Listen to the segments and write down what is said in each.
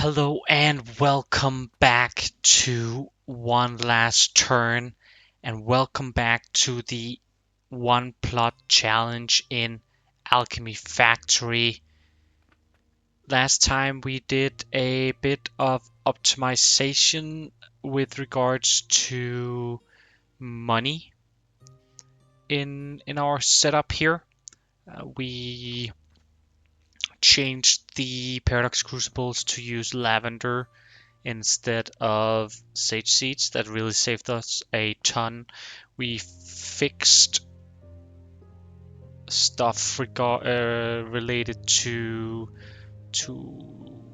Hello and welcome back to One Last Turn, and welcome back to the One Plot Challenge in Alchemy Factory. Last time we did a bit of optimization with regards to money in our setup here. We changed the Paradox Crucibles to use lavender instead of sage seeds. That really saved us a ton. We fixed stuff related to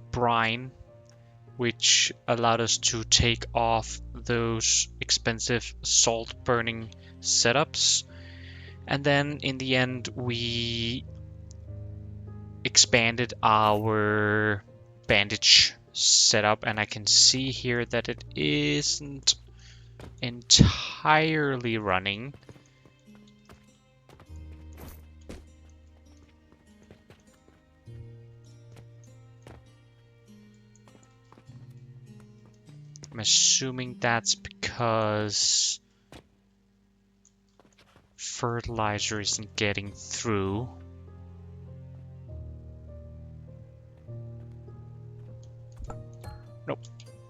brine, which allowed us to take off those expensive salt burning setups. And then in the end, we expanded our bandage setup, and I can see here that it isn't entirely running. I'm assuming that's because fertilizer isn't getting through. Nope.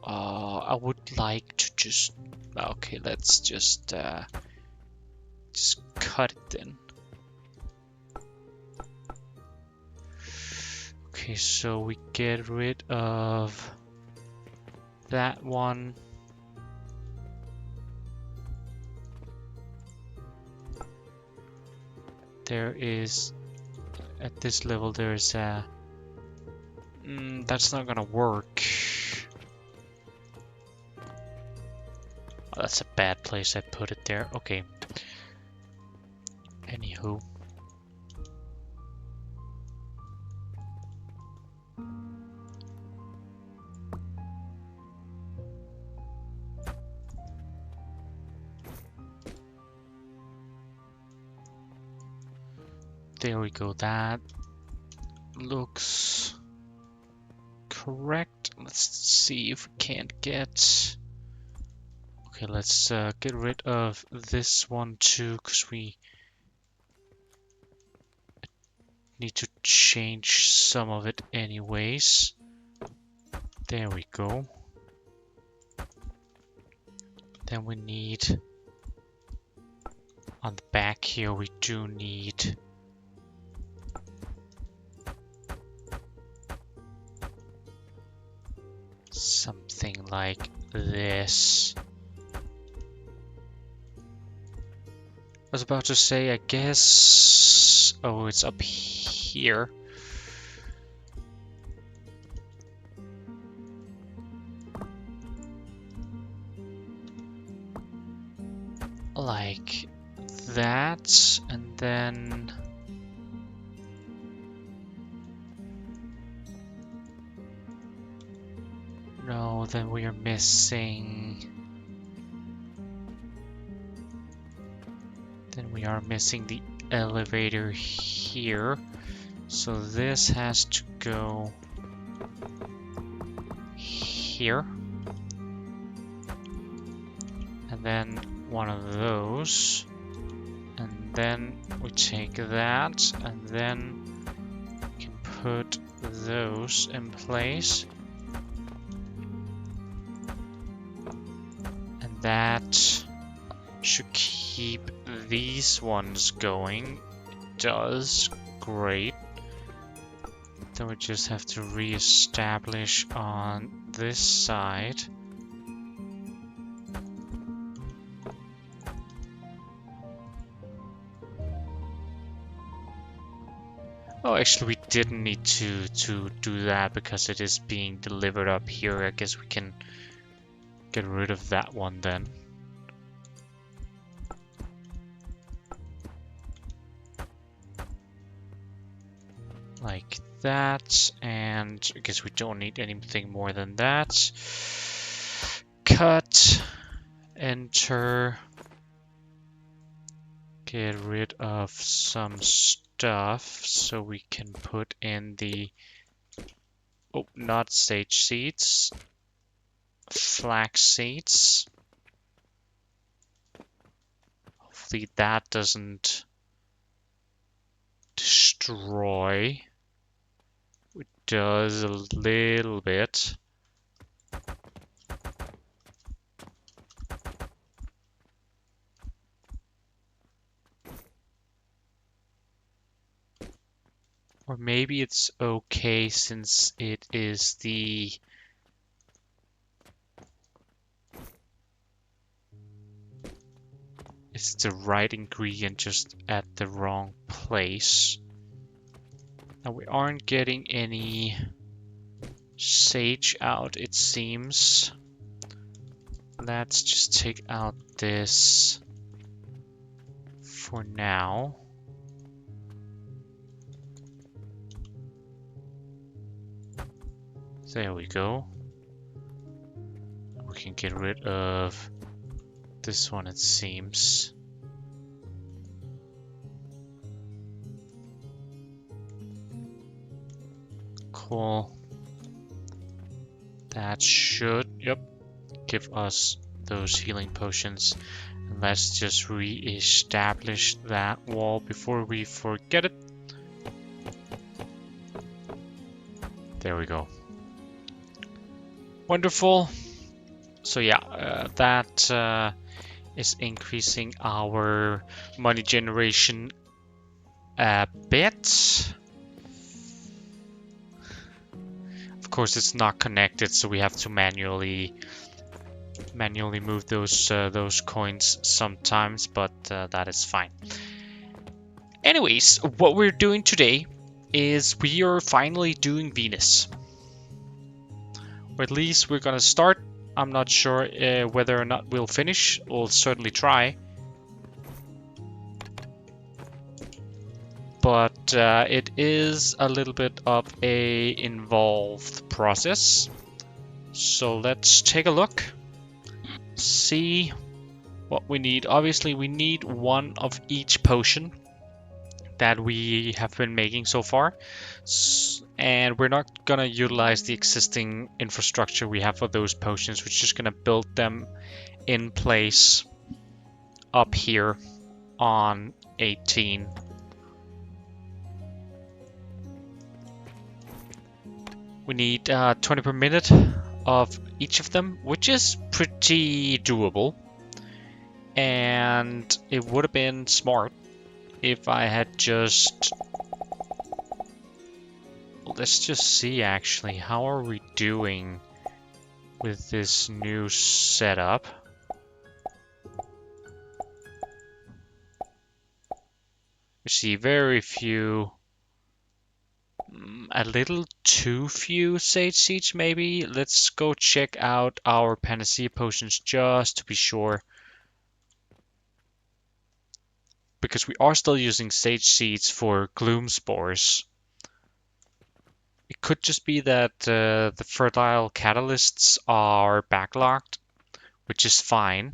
I would like to just... Okay, let's just cut it then. Okay, so we get rid of that one. There is, at this level, there's a... that's not gonna work. Oh, that's a bad place I put it there. Okay. Anywho. There we go. That looks correct. Let's see if we can't get... Okay, let's get rid of this one too, because we need to change some of it anyways. There we go. Then we need... On the back here, we do need... something like this. I was about to say, I guess... Oh, it's up here. Like that, and then... No, then we are missing... Then we are missing the elevator here. So this has to go here. And then one of those. And then we take that, and then we can put those in place. And that should keep these ones going. It does. Great. Then we just have to re-establish on this side. Oh, actually we didn't need to do that because it is being delivered up here. I guess we can get rid of that one then. Like that, and I guess we don't need anything more than that. Cut, enter, get rid of some stuff so we can put in the Oh, not sage seeds. Flax seeds. Hopefully that doesn't destroy. It does a little bit. Or maybe it's okay since it is it's the right ingredient just at the wrong place. Now we aren't getting any sage out, it seems. Let's just take out this for now. There we go. We can get rid of this one, it seems. Cool. That should, yep, give us those healing potions. And let's just re-establish that wall before we forget it. There we go. Wonderful. So yeah, that is increasing our money generation a bit. Of course, it's not connected, so we have to manually move those coins sometimes, but that is fine. Anyways, what we're doing today is we are finally doing Venus. Or at least we're gonna start. I'm not sure whether or not we'll finish. We'll certainly try. But it is a little bit of a involved process. So let's take a look. See what we need. Obviously, we need one of each potion that we have been making so far. And we're not going to utilize the existing infrastructure we have for those potions. We're just going to build them in place up here on 18. We need 20 per minute of each of them, which is pretty doable. And it would have been smart if I had just... Let's just see actually, how are we doing with this new setup? We see very few, a little too few sage seeds maybe. Let's go check out our panacea potions just to be sure. Because we are still using sage seeds for gloom spores. It could just be that the fertile catalysts are backlogged, which is fine.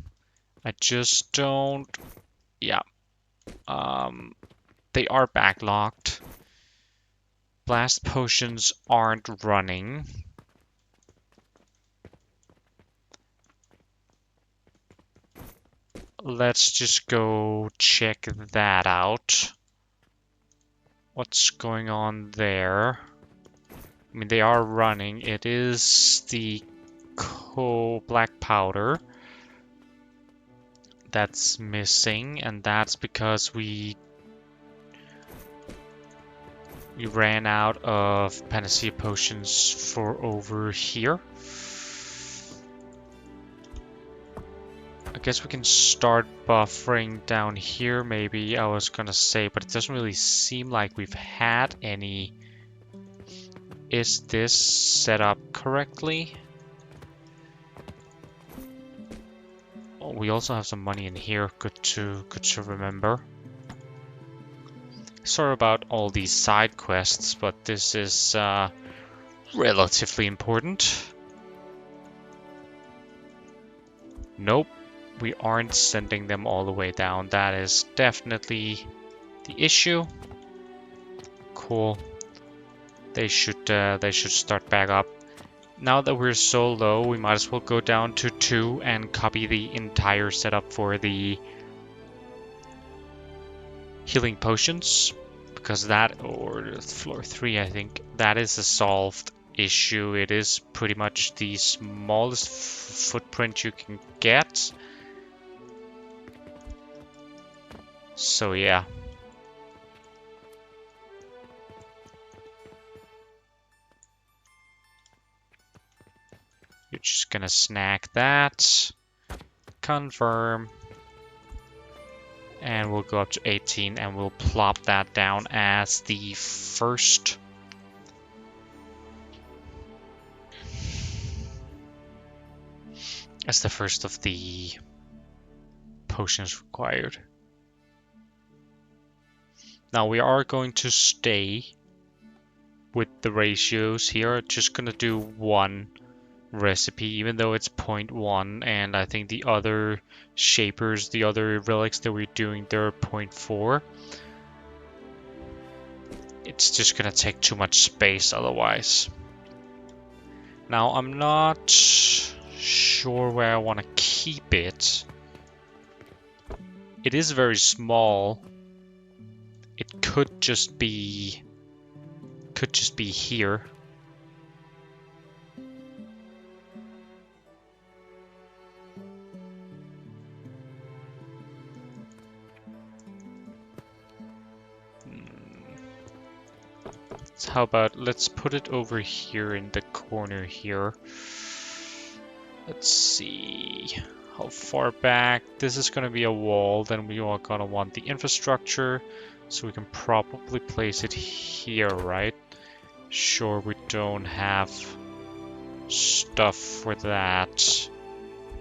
I just don't... Yeah. They are backlogged. Blast potions aren't running. Let's just go check that out. What's going on there? I mean, they are running. It is the black powder that's missing, and that's because we ran out of panacea potions for over here. I guess we can start buffering down here, maybe, I was gonna say, but it doesn't really seem like we've had any. Is this set up correctly? Oh, we also have some money in here, good to remember. Sorry about all these side quests, but this is relatively important. Nope, we aren't sending them all the way down. That is definitely the issue. Cool. They should start back up. Now that we're so low, we might as well go down to 2 and copy the entire setup for the healing potions. Because that, or floor 3, I think, that is a solved issue. It is pretty much the smallest footprint you can get. So yeah. You're just gonna snack that. Confirm. And we'll go up to 18 and we'll plop that down as the first. As the first of the potions required. Now we are going to stay with the ratios here. Just gonna do 1 recipe, even though it's 0.1, and I think the other shapers, the other relics that we're doing, they're 0.4. It's just gonna take too much space otherwise. Now I'm not sure where I want to keep it. It is very small. It could just be here. How about let's put it over here in the corner here. Let's see how far back. This is going to be a wall, then we are going to want the infrastructure, so we can probably place it here, right? Sure, we don't have stuff for that,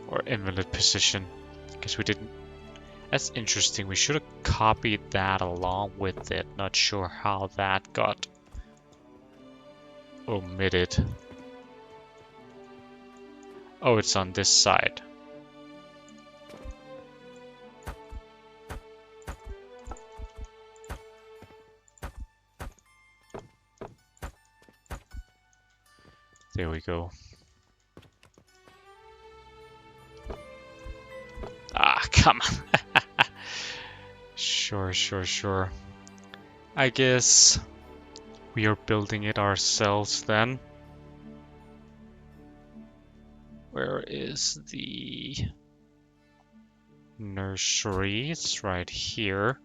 or invalid position, because we didn't. That's interesting. We should have copied that along with it. Not sure how that got omitted. Oh, it's on this side. There we go. Ah, come on. Sure. I guess we are building it ourselves then. Where is the nursery? It's right here.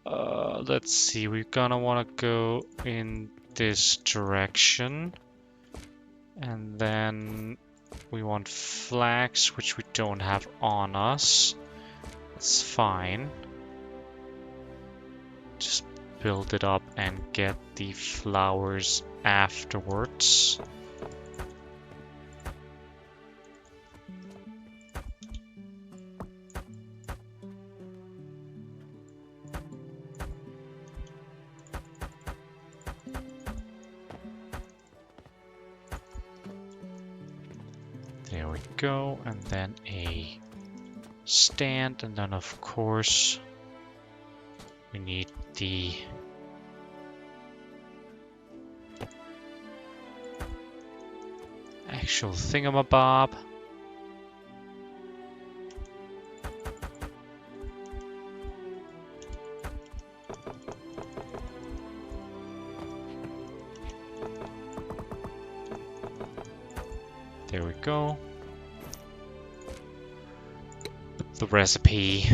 Let's see, we're gonna want to go in this direction. And then we want flags, which we don't have on us. That's fine. Just build it up and get the flowers afterwards. There we go, and then a stand, and then of course we need the actual thingamabob. There we go. The recipe.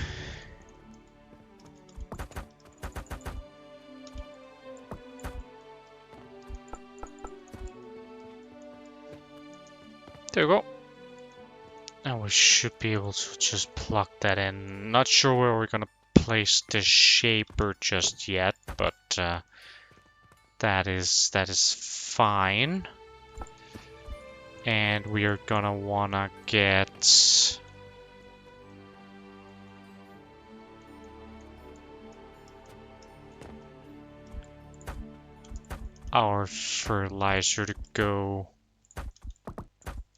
There we go. And we should be able to just plug that in. Not sure where we're gonna place the shaper just yet, but that is fine. And we are gonna wanna get our fertilizer to go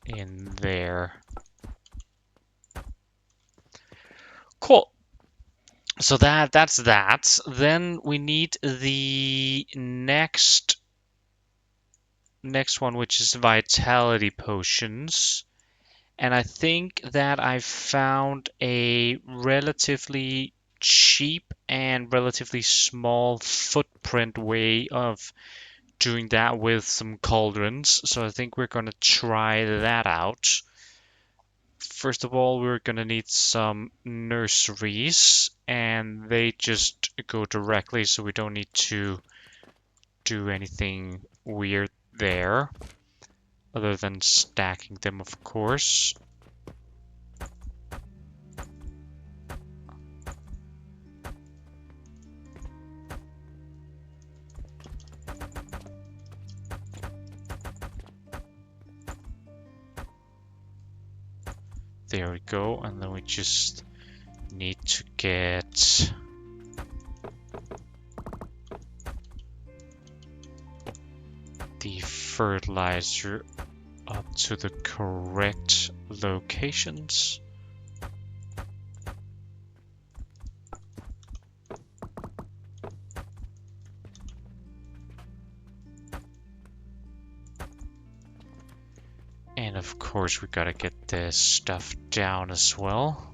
in there. Cool. So that's that. Then we need the next next one, which is vitality potions. And I think that I found a relatively cheap and relatively small footprint way of doing that with some cauldrons. So I think we're gonna try that out. First of all, we're gonna need some nurseries, and they just go directly, so we don't need to do anything weird there, other than stacking them, of course. There we go, and then we just need to get the fertilizer up to the correct locations. And of course, we gotta get this stuff down as well.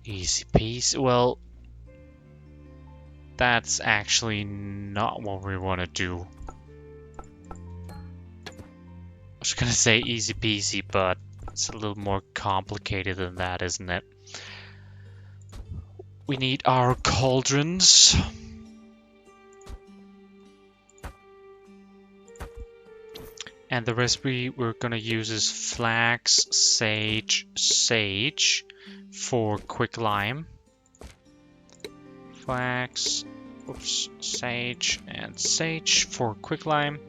Easy peasy. Well, that's actually not what we want to do. I was gonna say easy peasy, but it's a little more complicated than that, isn't it? We need our cauldrons. And the recipe we're gonna use is flax, sage, sage for quicklime. Flax, oops, sage, and sage for quicklime.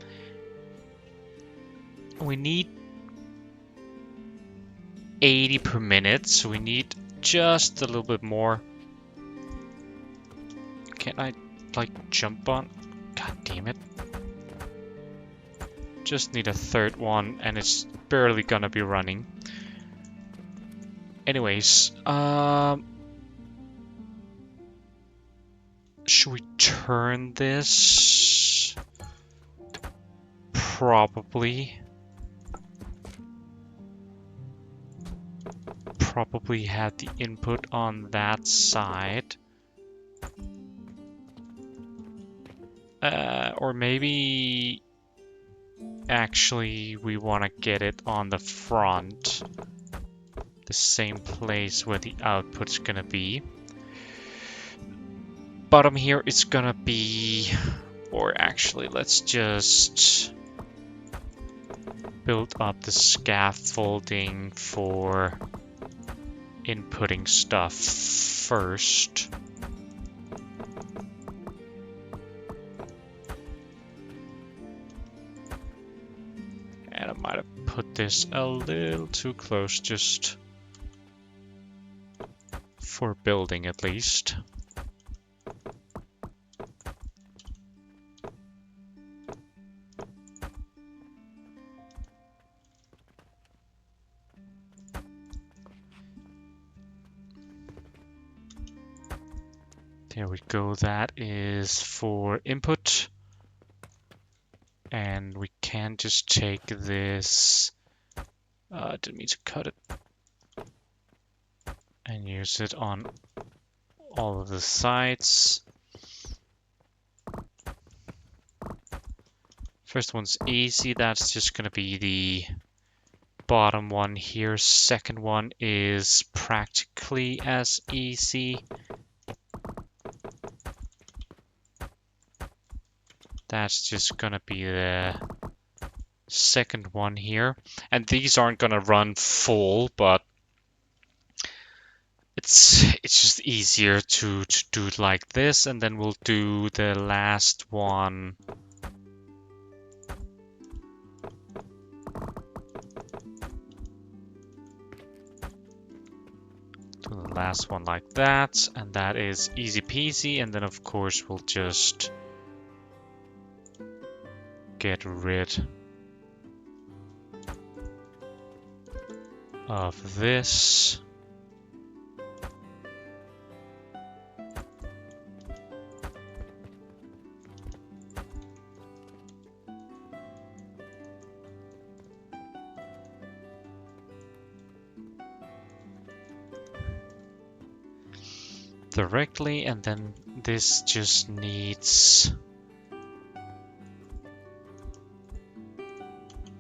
We need 80 per minute, so we need just a little bit more. Can I, like, jump on? God damn it. Just need a third one, and it's barely gonna be running. Anyways, should we turn this? Probably. Probably had the input on that side. Or maybe actually we want to get it on the front, the same place where the output's gonna be. Bottom here is gonna be, or actually let's just build up the scaffolding for inputting stuff first. And I might have put this a little too close just for building at least. There we go, that is for input. And we can just take this, didn't mean to cut it, and use it on all of the sides. First one's easy, that's just gonna be the bottom one here. Second one is practically as easy. That's just gonna be the second one here. And these aren't gonna run full, but it's just easier to do it like this. And then we'll do the last one like that, and that is easy peasy. And then of course we'll just get rid of this. Directly, and then this just needs...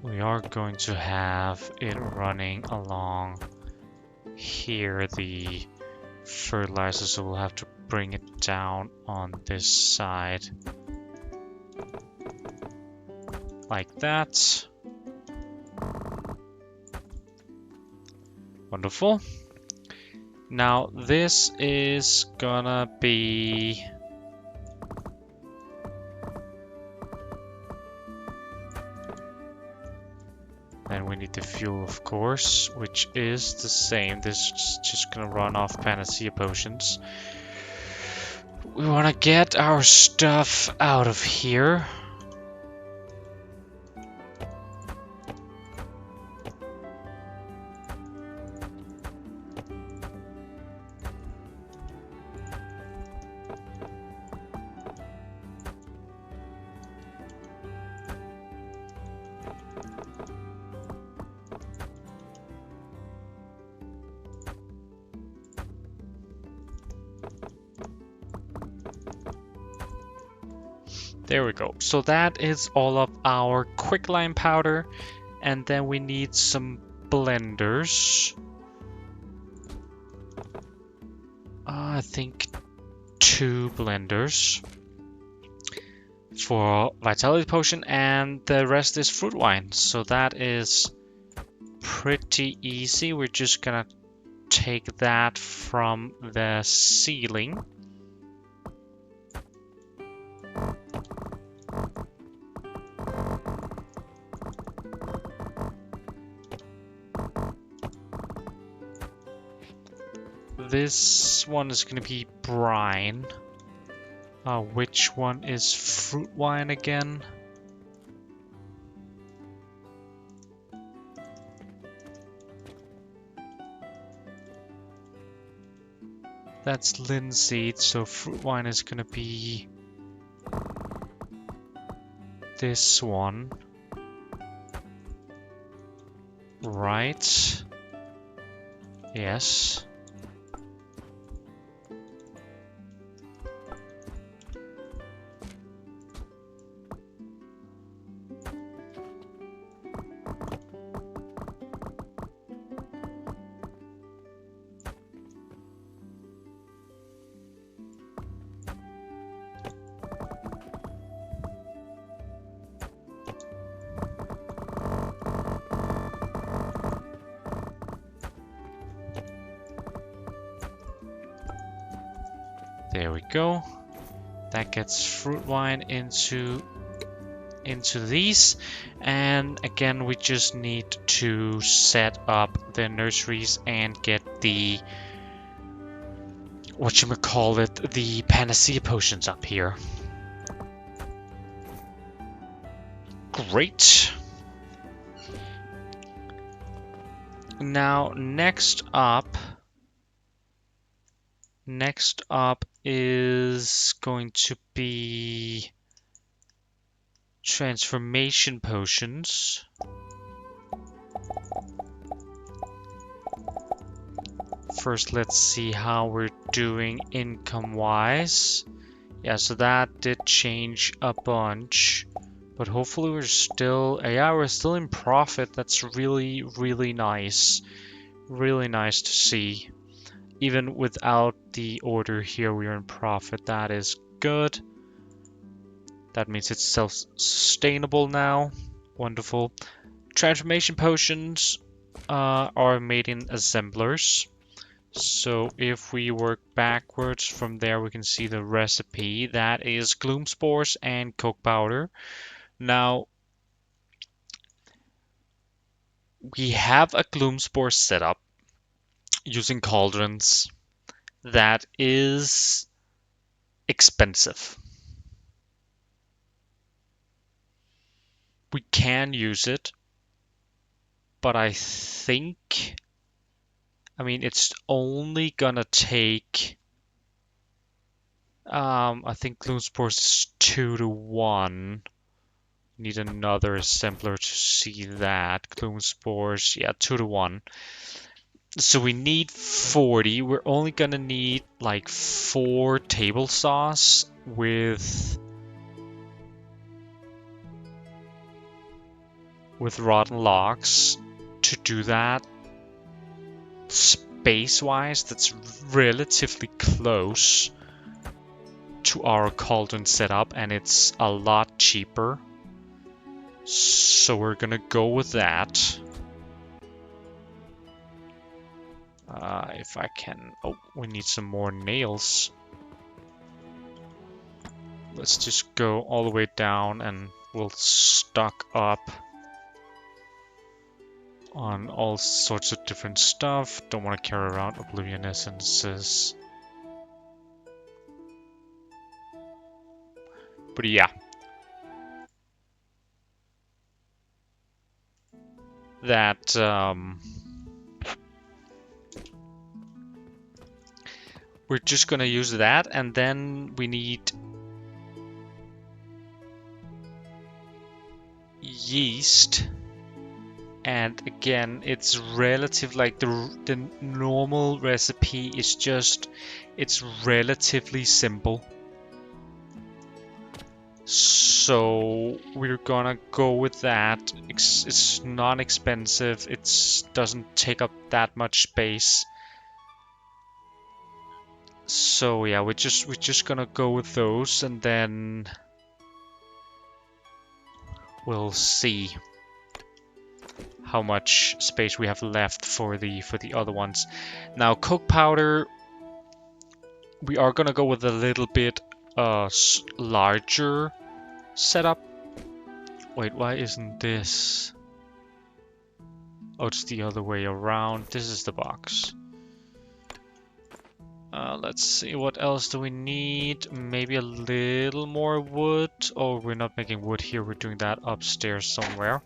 We are going to have it running along here, the fertilizer, so we'll have to bring it down on this side. Like that. Wonderful. Now this is gonna be... Then we need the fuel, of course, which is the same. This is just gonna run off panacea potions. We wanna get our stuff out of here. There we go. So that is all of our quicklime powder. And then we need some blenders. I think 2 blenders for vitality potion, and the rest is fruit wine. So that is pretty easy. We're just gonna take that from the ceiling. This one is gonna be brine. Which one is fruit wine again? That's linseed, so fruit wine is gonna be this one. Right. Yes. There we go. That gets fruit wine into these. And again, we just need to set up the nurseries and get the whatchamacallit, the panacea potions up here. Great. Now, next up is going to be transformation potions. First, let's see how we're doing income-wise. Yeah, so that did change a bunch. But hopefully we're still... Yeah, we're still in profit. That's really, really nice. Really nice to see. Even without the order here, we are in profit. That is good. That means it's self-sustainable now. Wonderful. Transformation potions are made in assemblers. So if we work backwards from there, we can see the recipe. That is gloom spores and coke powder. Now, we have a gloom spore setup using cauldrons that is expensive. We can use it, but I think, I mean, it's only gonna take, I think Gloomspores is 2 to 1. Need another assembler to see that. Gloomspores, yeah, 2 to 1. So we need 40. We're only gonna need like 4 table saws with rotten logs to do that. Space-wise, that's relatively close to our cauldron setup, and it's a lot cheaper. So we're gonna go with that. If I can... Oh, we need some more nails. Let's just go all the way down and we'll stock up on all sorts of different stuff. Don't want to carry around Oblivion Essences. But yeah. That, we're just gonna use that, and then we need yeast. And again, it's relative, like the normal recipe is just, it's relatively simple. So we're gonna go with that. It's non-expensive. It doesn't take up that much space. So yeah, we're just gonna go with those, and then we'll see how much space we have left for the other ones. Now, coke powder, we are gonna go with a little bit larger setup. Wait, why isn't this? Oh, it's the other way around. This is the box. Let's see, what else do we need? Maybe a little more wood. Oh, we're not making wood here. We're doing that upstairs somewhere.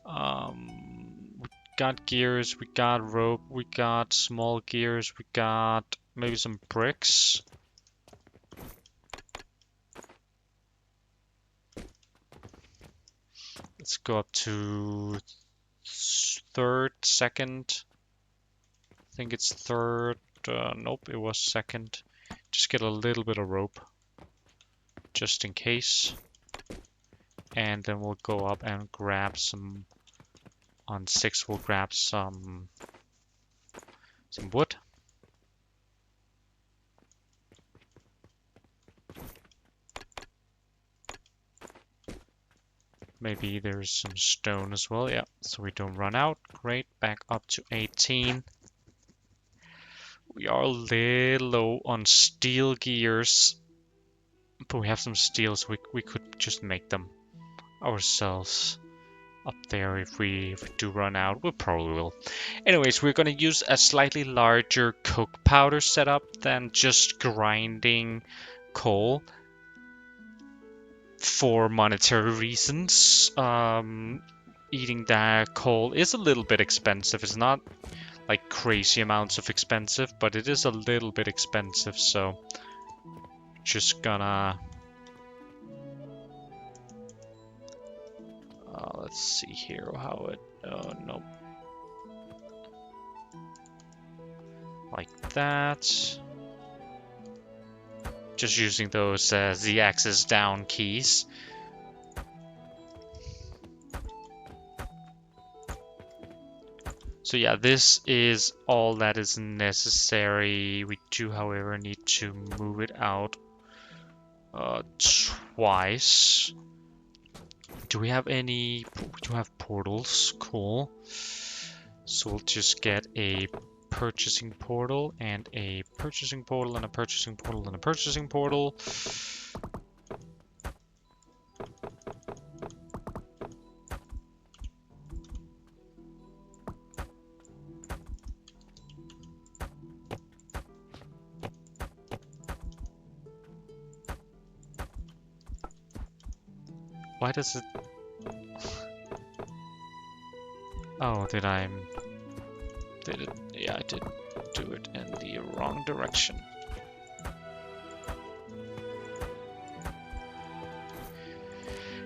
We got gears, we got rope, we got small gears, we got maybe some bricks. Let's go up to third, second. I think it's third. Nope, it was second. Just get a little bit of rope, just in case. And then we'll go up and grab some. On 6, we'll grab some wood. Maybe there's some stone as well. Yeah, so we don't run out. Great, back up to 18. We are a little low on steel gears, but we have some steel, so we could just make them ourselves up there if we do run out. We probably will. Anyways, we're going to use a slightly larger coke powder setup than just grinding coal for monetary reasons. Eating that coal is a little bit expensive. It's not like crazy amounts of expensive, but it is a little bit expensive, so just gonna let's see here how it no, like that, just using those Z-axis down keys. So yeah, this is all that is necessary. We do, however, need to move it out twice. Do we have any? We do have portals. Cool. So we'll just get a purchasing portal and a purchasing portal and a purchasing portal and a purchasing portal. Why does it... Oh, did I... Did it? Yeah, I did do it in the wrong direction.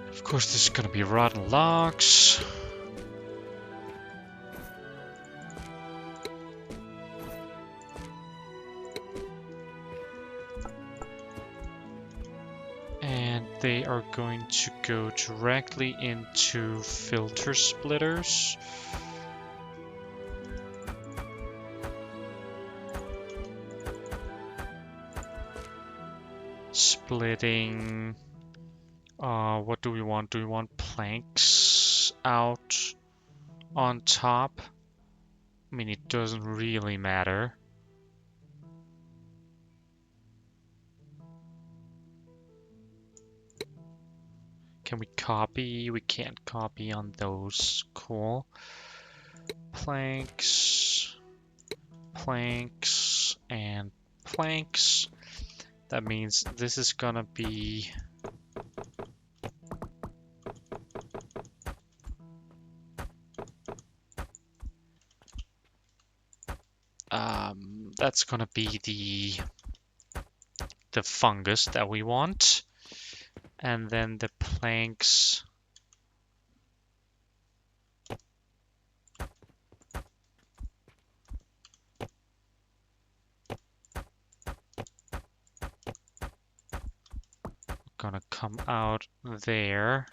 Of course, this is gonna be rotten logs. And they are going to go directly into filter splitters. Splitting... what do we want? Do we want planks out on top? I mean, it doesn't really matter. Can we copy? We can't copy on those. Cool. Planks, planks, and planks. That means this is gonna be... that's gonna be the fungus that we want. And then the planks... gonna come out there.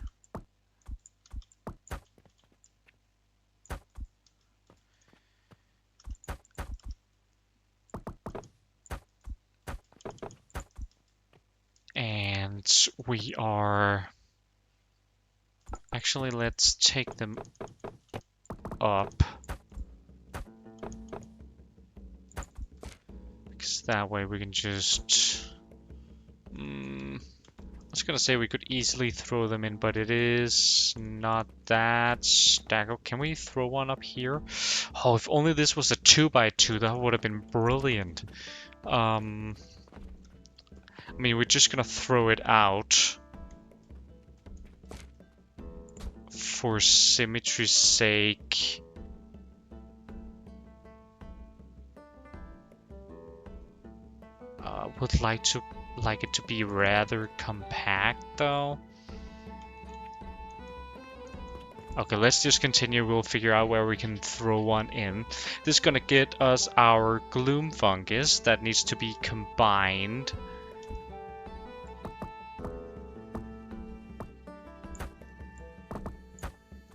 And we are... Actually, let's take them up. Because that way we can just... I was gonna say we could easily throw them in, but it is not that stackable. Can we throw one up here? Oh, if only this was a 2x2, that would have been brilliant. I mean, we're just gonna throw it out for symmetry's sake. Would like it to be rather compact though. Okay, let's just continue. We'll figure out where we can throw one in. This is gonna get us our gloom fungus that needs to be combined.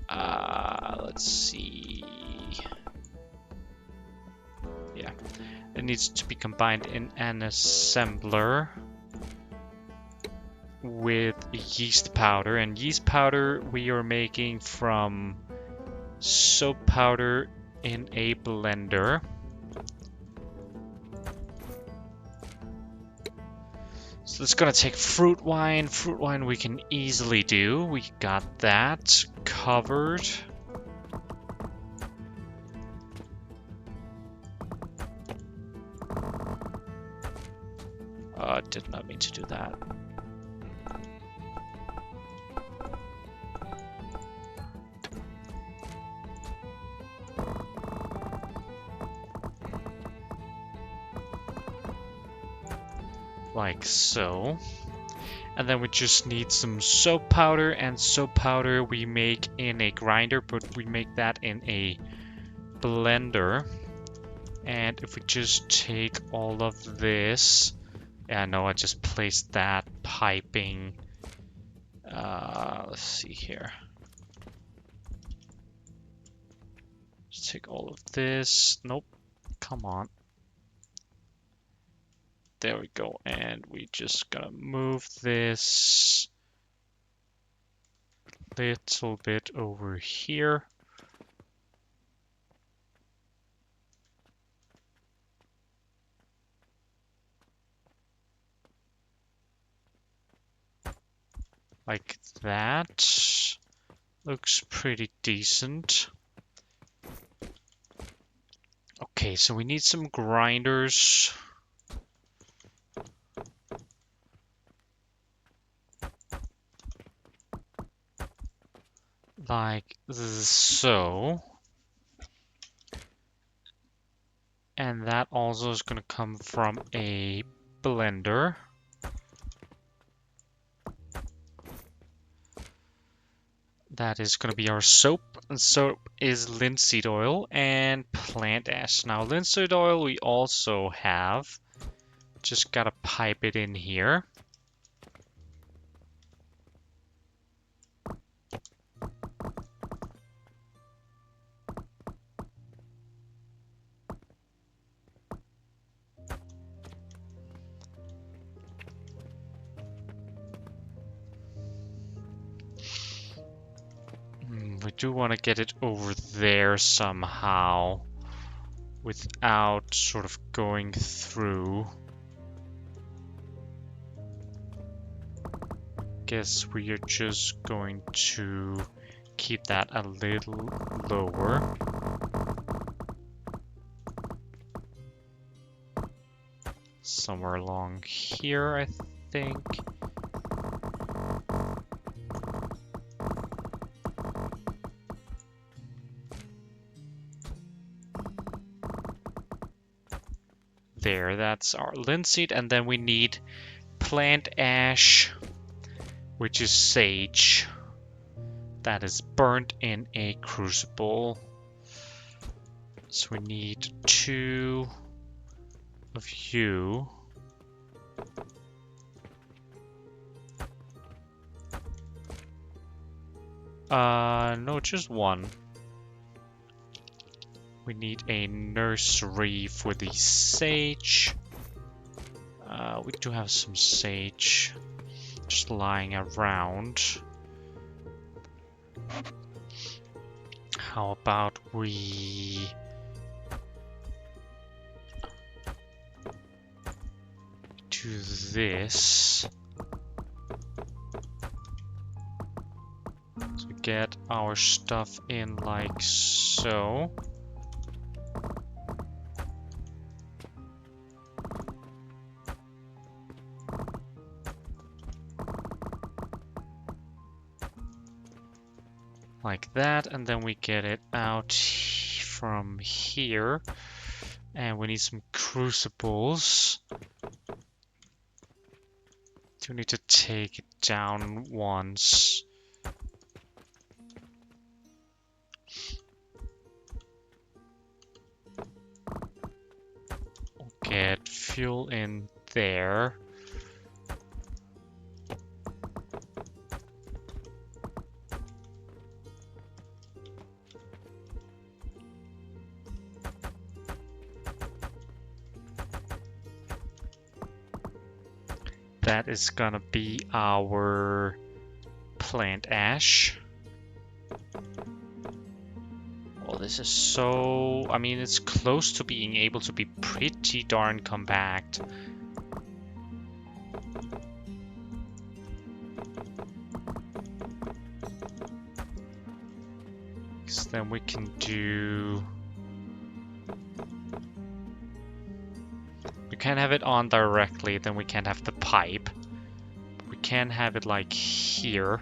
Let's see. Yeah, it needs to be combined in an assembler with yeast powder, and yeast powder we are making from soap powder in a blender. So it's gonna take fruit wine. Fruit wine we can easily do. We got that covered. Did not mean to do that. Like so. And then we just need some soap powder, and soap powder we make in a grinder, but we make that in a blender. And if we just take all of this, yeah, no, I just placed that piping. Let's see here. Just take all of this. Nope, come on. There we go, and we just gonna move this little bit over here. Like that. Looks pretty decent. Okay, so we need some grinders. Like so. And that also is going to come from a blender. That is going to be our soap. And soap is linseed oil and plant ash. Now, linseed oil we also have. Just gotta pipe it in here. We do want to get it over there somehow without sort of going through. Guess we are just going to keep that a little lower. Somewhere along here, I think. There, that's our linseed, and then we need plant ash, which is sage. That is burnt in a crucible. So we need 2 of you. No, just 1. We need a nursery for the sage. We do have some sage just lying around. How about we do this to get our stuff in like so. Like that, and then we get it out from here. And we need some crucibles. Do need to take it down once. Get fuel in there. That is gonna be our plant ash. Oh, this is so... I mean, it's close to being able to be pretty darn compact. Because then we can do... We can't have it on directly, then we can't have the pipe. We can have it like here.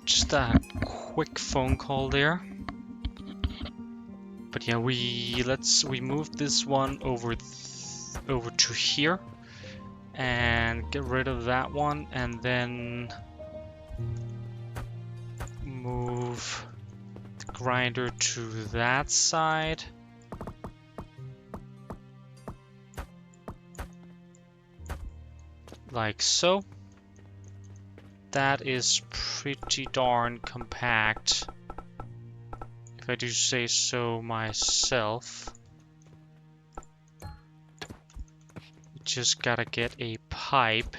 Just a quick phone call there. But yeah, we move this one over to here and get rid of that one, and then move the grinder to that side. Like so. That is pretty darn compact, if I do say so myself. Just gotta get a pipe.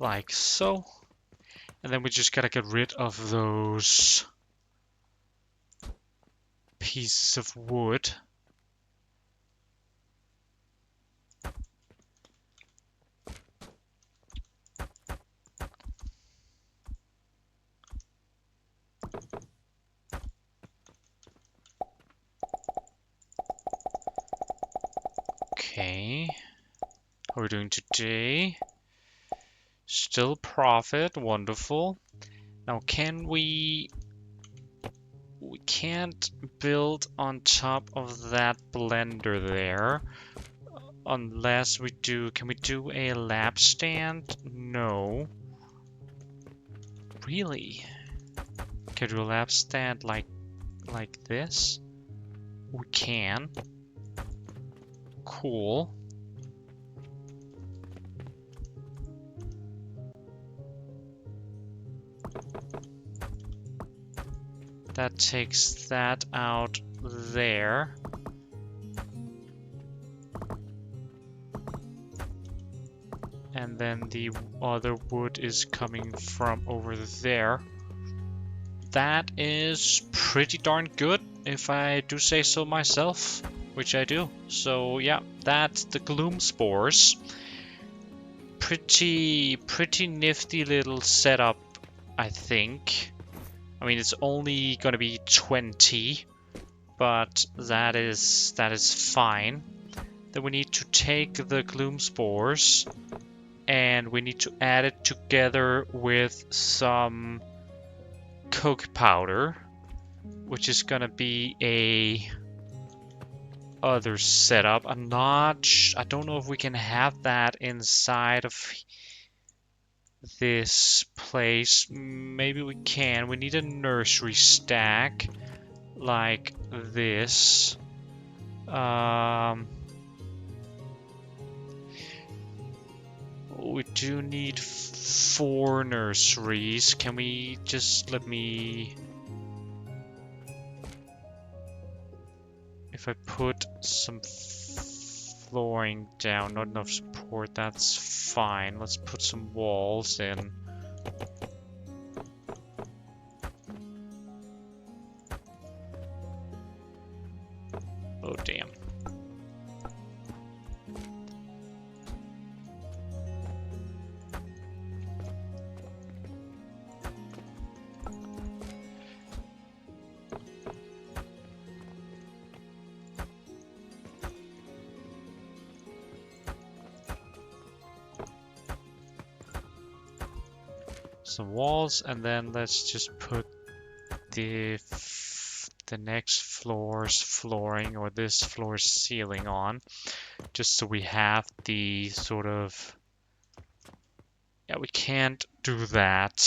like so. And then we just gotta get rid of those pieces of wood. Okay. How are we doing today? Still profit, wonderful. Now can we can't build on top of that blender there unless we do, can we do a lab stand? No. Really? Can we do a lab stand like this? We can. Cool. That takes that out there. And then the other wood is coming from over there. That is pretty darn good, if I do say so myself, which I do. So yeah, that's the gloom spores. Pretty nifty little setup, I think. I mean, it's only gonna be 20, but that is fine. Then we need to take the gloom spores and we need to add it together with some coke powder, which is gonna be a other setup. I don't know if we can have that inside of this place. Maybe we can. We need a nursery stack like this. We do need 4 nurseries. Can we just let me... If I put some flooring down, not enough support, that's fine. Let's put some walls in. Oh, damn. Some walls, and then let's just put the next floor's flooring, or this floor's ceiling on, just so we have the sort of... Yeah, we can't do that.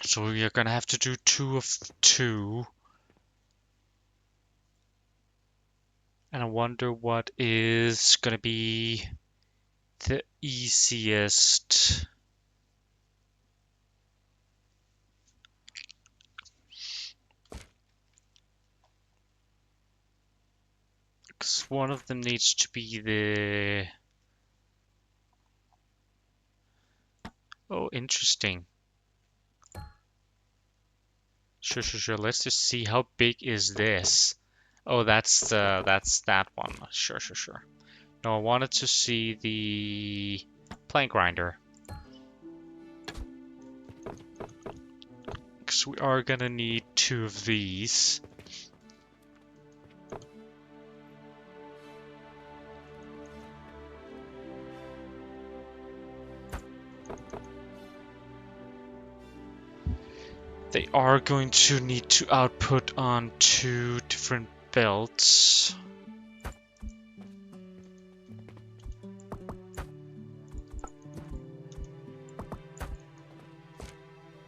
So we are gonna have to do 2 of 2. And I wonder what is gonna be the easiest. Because one of them needs to be the... Oh, interesting. Sure. Let's just see how big is this. Oh, that's that one. Sure. No, I wanted to see the plank grinder. Because we are gonna need 2 of these. They are going to need to output on 2 different belts.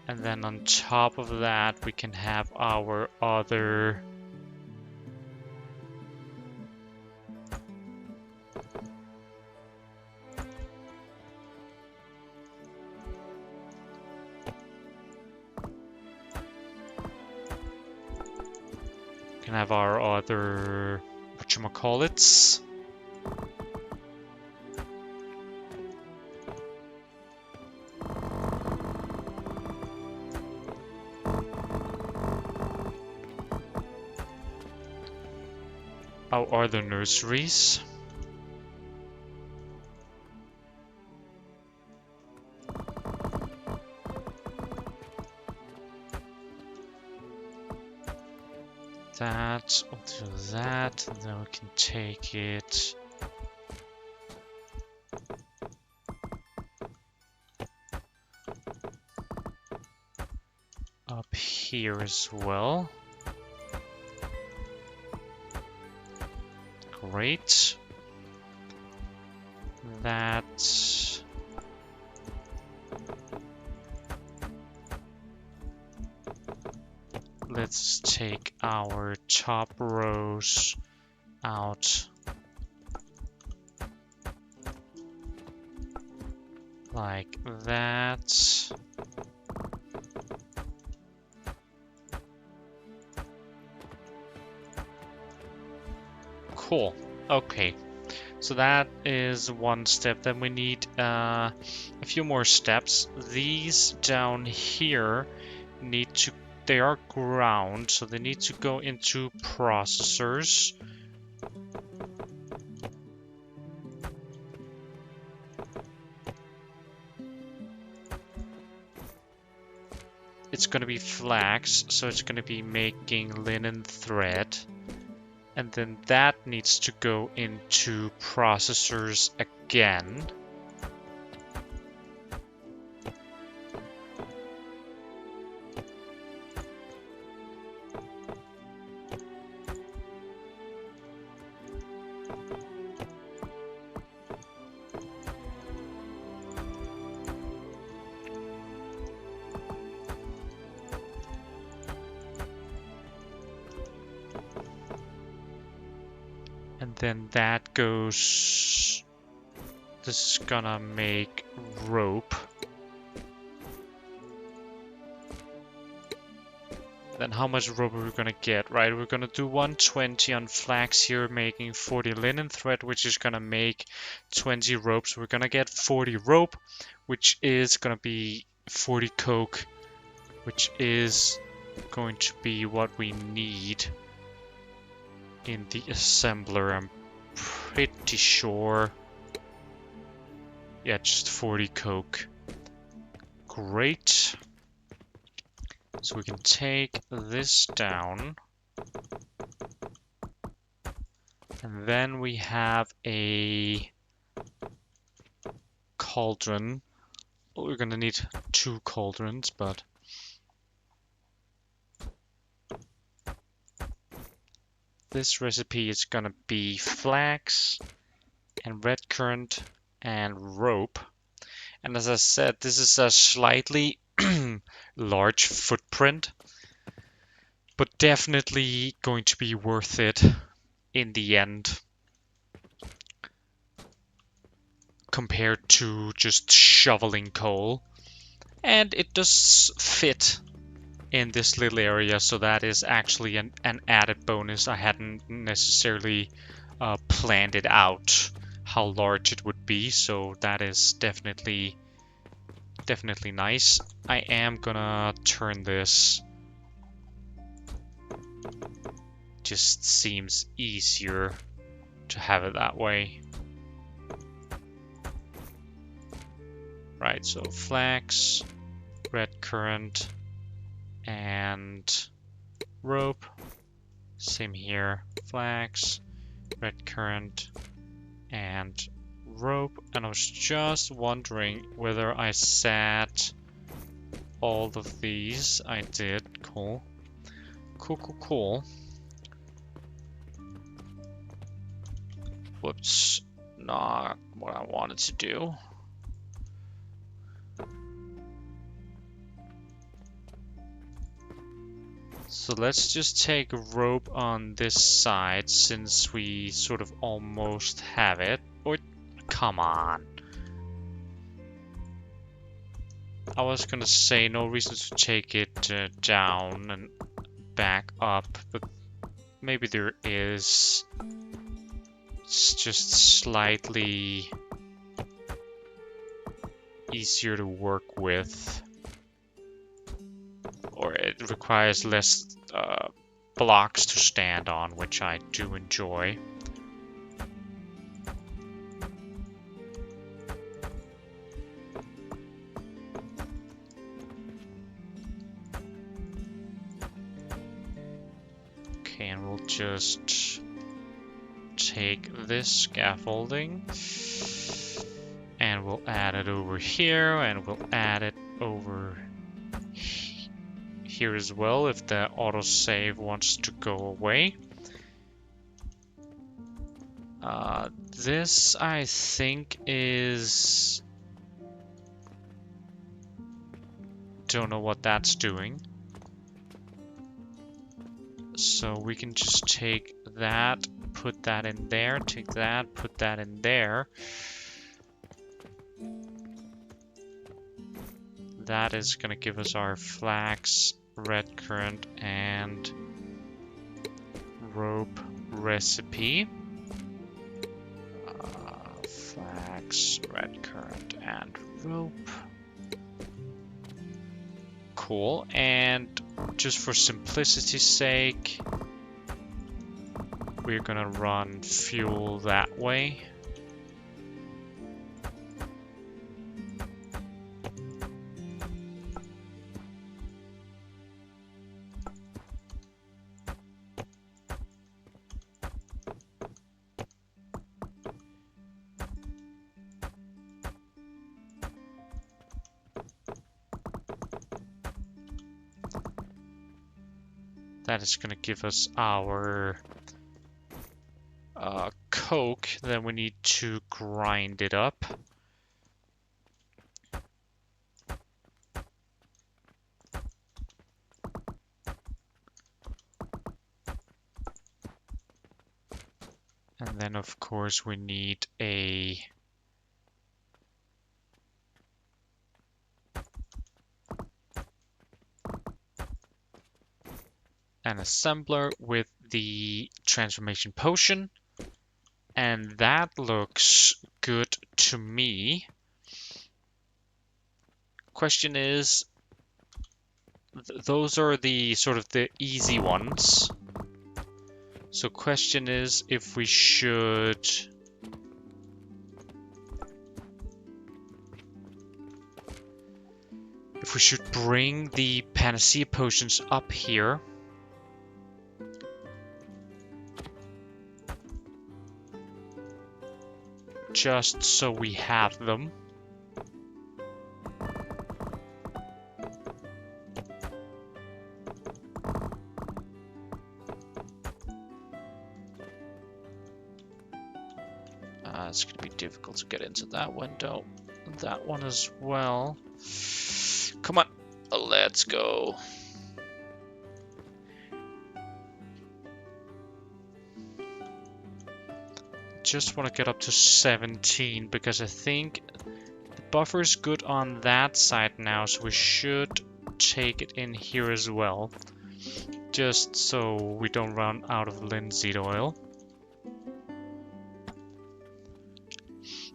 And then on top of that, we can have our other... Can have our other... whatchamacallits? How are the nurseries? That, we'll do that, and then we can take it up here as well. Great. That... Let's take our top rows out like that. Cool. Okay. So that is one step. Then we need a few more steps. These down here need to, they are ground, so they need to go into processors. It's going to be flax, so it's going to be making linen thread. And then that needs to go into processors again. And then that goes... This is gonna make rope. Then how much rope are we gonna get, right? We're gonna do 120 on flax here, making 40 linen thread, which is gonna make 20 ropes. We're gonna get 40 rope, which is gonna be 40 coke, which is going to be what we need in the assembler, I'm pretty sure. Yeah, just 40 coke. Great. So we can take this down. And then we have a cauldron. Well, we're gonna need 2 cauldrons, but... This recipe is gonna be flax and red currant and rope. And as I said, this is a slightly large footprint, but definitely going to be worth it in the end compared to just shoveling coal. And it does fit in this little area, so that is actually an added bonus. I hadn't necessarily planned it out how large it would be, so that is definitely nice. I am gonna turn this. Just seems easier to have it that way. Right, so flax, red currant, and rope. Same here, flax, red currant, and rope. And I was just wondering whether I set all of these. I did. Cool. Cool. Whoops. Not what I wanted to do. So let's just take rope on this side since we sort of almost have it. Or, come on. I was gonna say no reason to take it down and back up, but maybe there is. It's just slightly easier to work with. Or it requires less blocks to stand on, which I do enjoy. Okay, and we'll just take this scaffolding and we'll add it over here, and we'll add it over here as well if the autosave wants to go away. This I think is... don't know what that's doing. So we can just take that, put that in there, take that, put that in there. That is going to give us our flax, red currant, and rope recipe. Flax, red currant, and rope. Cool. And just for simplicity's sake, we're gonna run fuel that way. That is going to give us our coke. Then we need to grind it up. And then, of course, we need an assembler with the transformation potion, and that looks good to me. Question is, those are the sort of the easy ones. So question is if we should bring the panacea potions up here. Just so we have them. It's going to be difficult to get into that window. That one as well. Come on, let's go. Just want to get up to 17 because I think the buffer is good on that side now, so we should take it in here as well, just so we don't run out of linseed oil.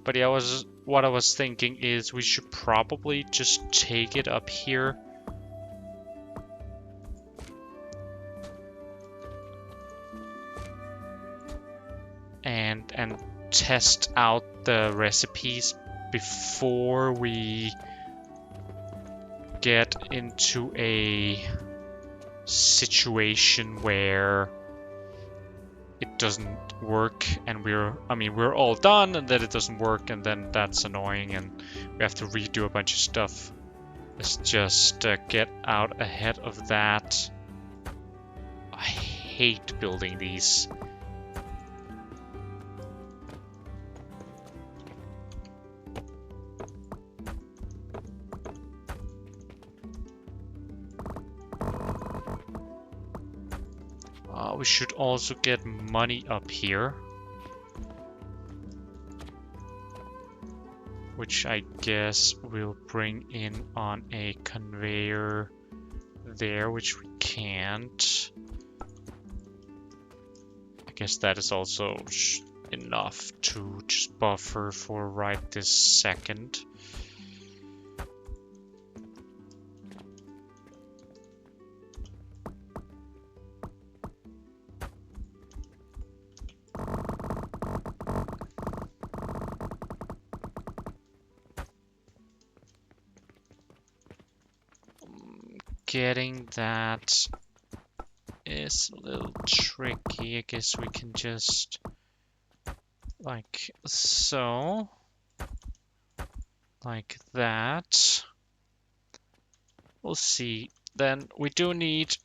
But yeah, what I was thinking is we should probably just take it up here. And test out the recipes before we get into a situation where it doesn't work and we're all done and then it doesn't work, and then that's annoying and we have to redo a bunch of stuff. Let's just get out ahead of that. I hate building these. We should also get money up here, which I guess we'll bring in on a conveyor there, which we can't. I guess that is also enough to just buffer for right this second. getting that is a little tricky. I guess we can just like so, like that. We'll see. Then we do need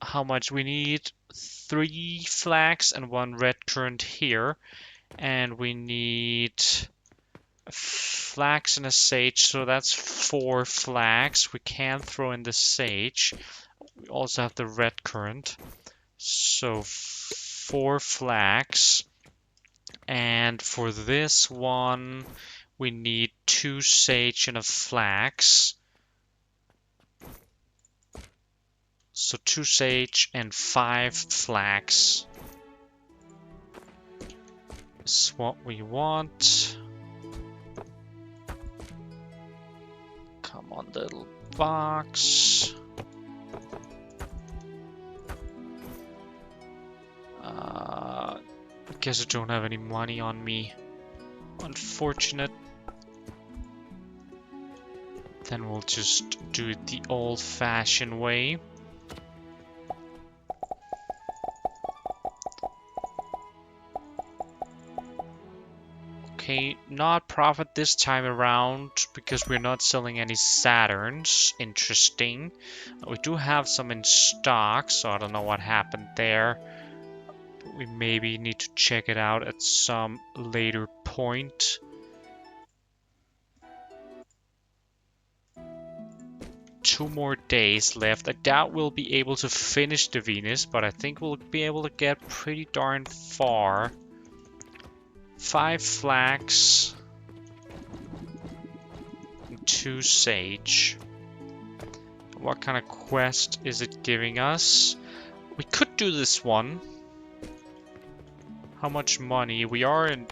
how much? We need 3 flax and 1 red currant here, and we need a flax and a sage, so that's 4 flax. We can throw in the sage. We also have the red currant, so 4 flax. And for this one, we need 2 sage and a flax. So 2 sage and 5 flax is what we want. Come on, little box. I guess I don't have any money on me. Unfortunate. Then we'll just do it the old-fashioned way. Okay, not profit this time around because we're not selling any Saturns. Interesting. We do have some in stock, so I don't know what happened there. But we maybe need to check it out at some later point. Two more days left. I doubt we'll be able to finish the Venus, but I think we'll be able to get pretty darn far. 5 flax. 2 sage. What kind of quest is it giving us? We could do this one. How much money? We are in,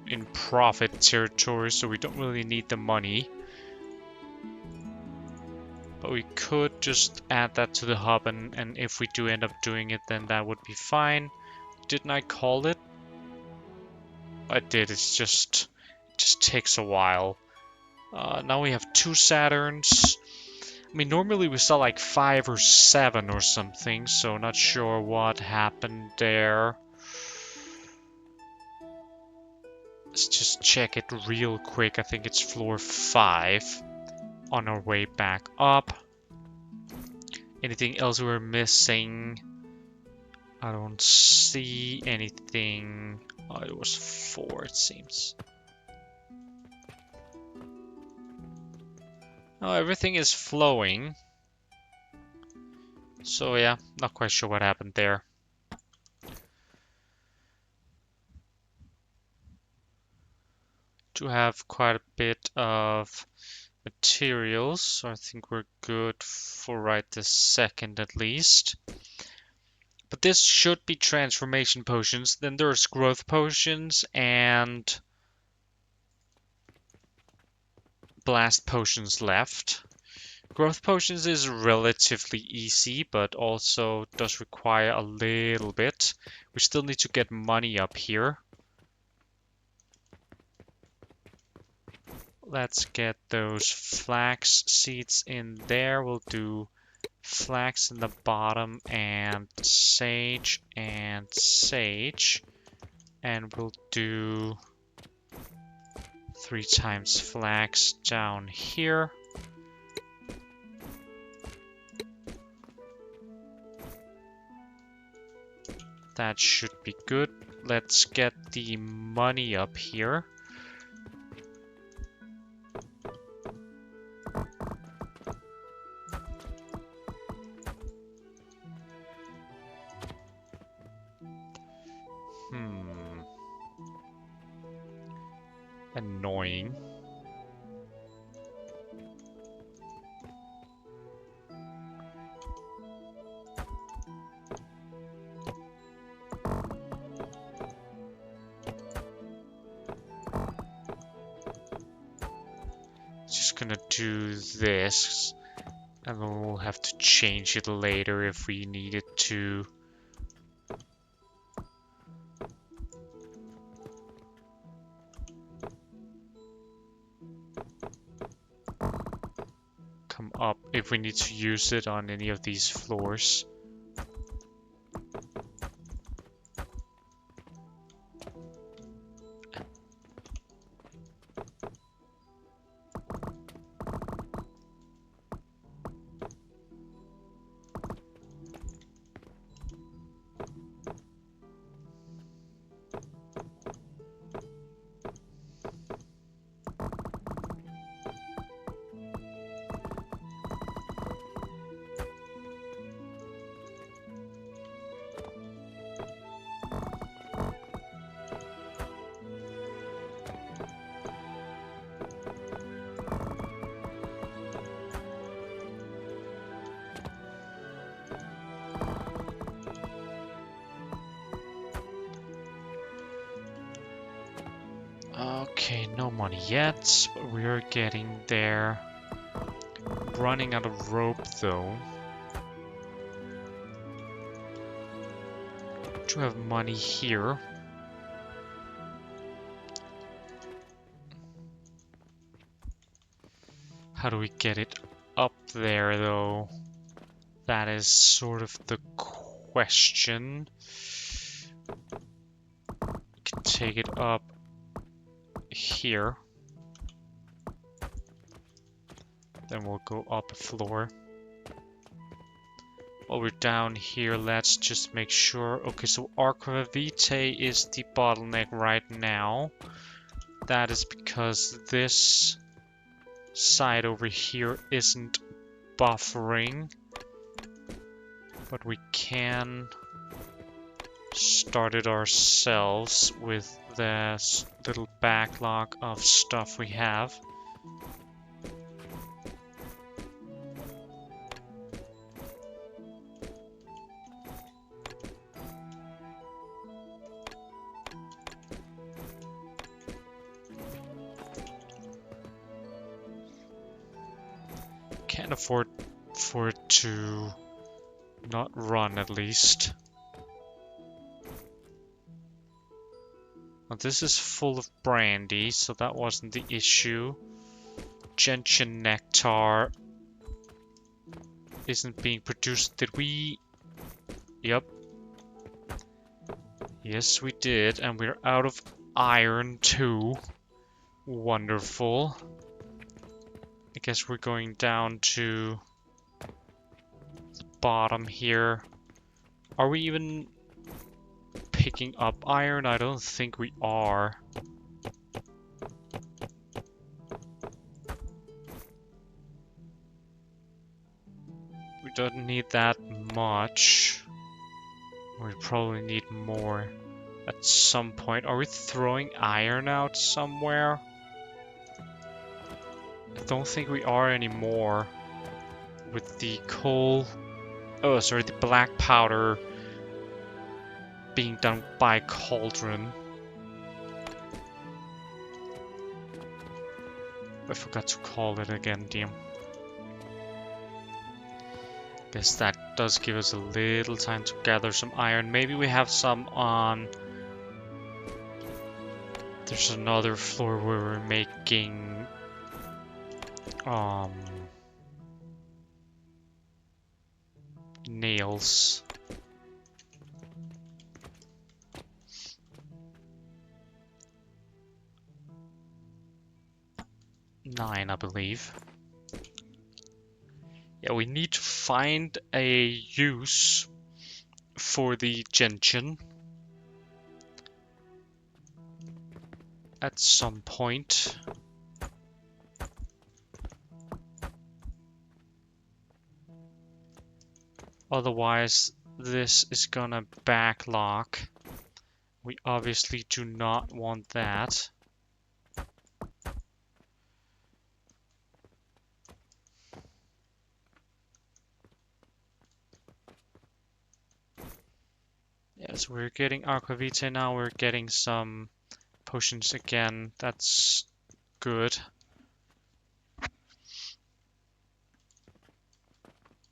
in profit territory, so we don't really need the money. But we could just add that to the hub, and if we do end up doing it, then that would be fine. Didn't I call it? I did, it just takes a while. Now we have 2 Saturns. I mean, normally we sell like 5 or 7 or something, so not sure what happened there. Let's just check it real quick. I think it's floor 5 on our way back up. Anything else we're missing? I don't see anything. Oh, it was 4, it seems. Oh, everything is flowing. So yeah, not quite sure what happened there. Do have quite a bit of materials, so I think we're good for right this second at least. But this should be transformation potions. Then there's growth potions and blast potions left. Growth potions is relatively easy, but also does require a little bit. We still need to get money up here. Let's get those flax seeds in there. We'll do flax in the bottom and sage. And we'll do 3 times flax down here. That should be good. Let's get the money up here. Annoying. Just gonna do this, and then we'll have to change it later if we needed to. Come up if we need to use it on any of these floors. Okay, no money yet, but we're getting there. Running out of rope though. Do have money here. How do we get it up there though? That is sort of the question. We can take it up here. Then we'll go up a floor. While we're down here, let's just make sure. Okay, so Aqua Vitae is the bottleneck right now. That is because this side over here isn't buffering. But we can start it ourselves with this little backlog of stuff we have. Can't afford for it to not run, at least. Now this is full of brandy, so that wasn't the issue. Gentian nectar isn't being produced. Did we? Yep. Yes, we did, and we're out of iron too. Wonderful. I guess we're going down to the bottom here. Are we even picking up iron? I don't think we are. We don't need that much. We probably need more at some point. Are we throwing iron out somewhere? I don't think we are anymore. With the coal... Oh, sorry, the black powder being done by cauldron. I forgot to call it again, damn. Guess that does give us a little time to gather some iron. Maybe we have some on... There's another floor where we're making... nails. Nine, I believe. Yeah, we need to find a use for the gentian at some point. Otherwise, this is gonna backlock. We obviously do not want that. Yes, we're getting Aqua Vitae now. We're getting some potions again. That's good.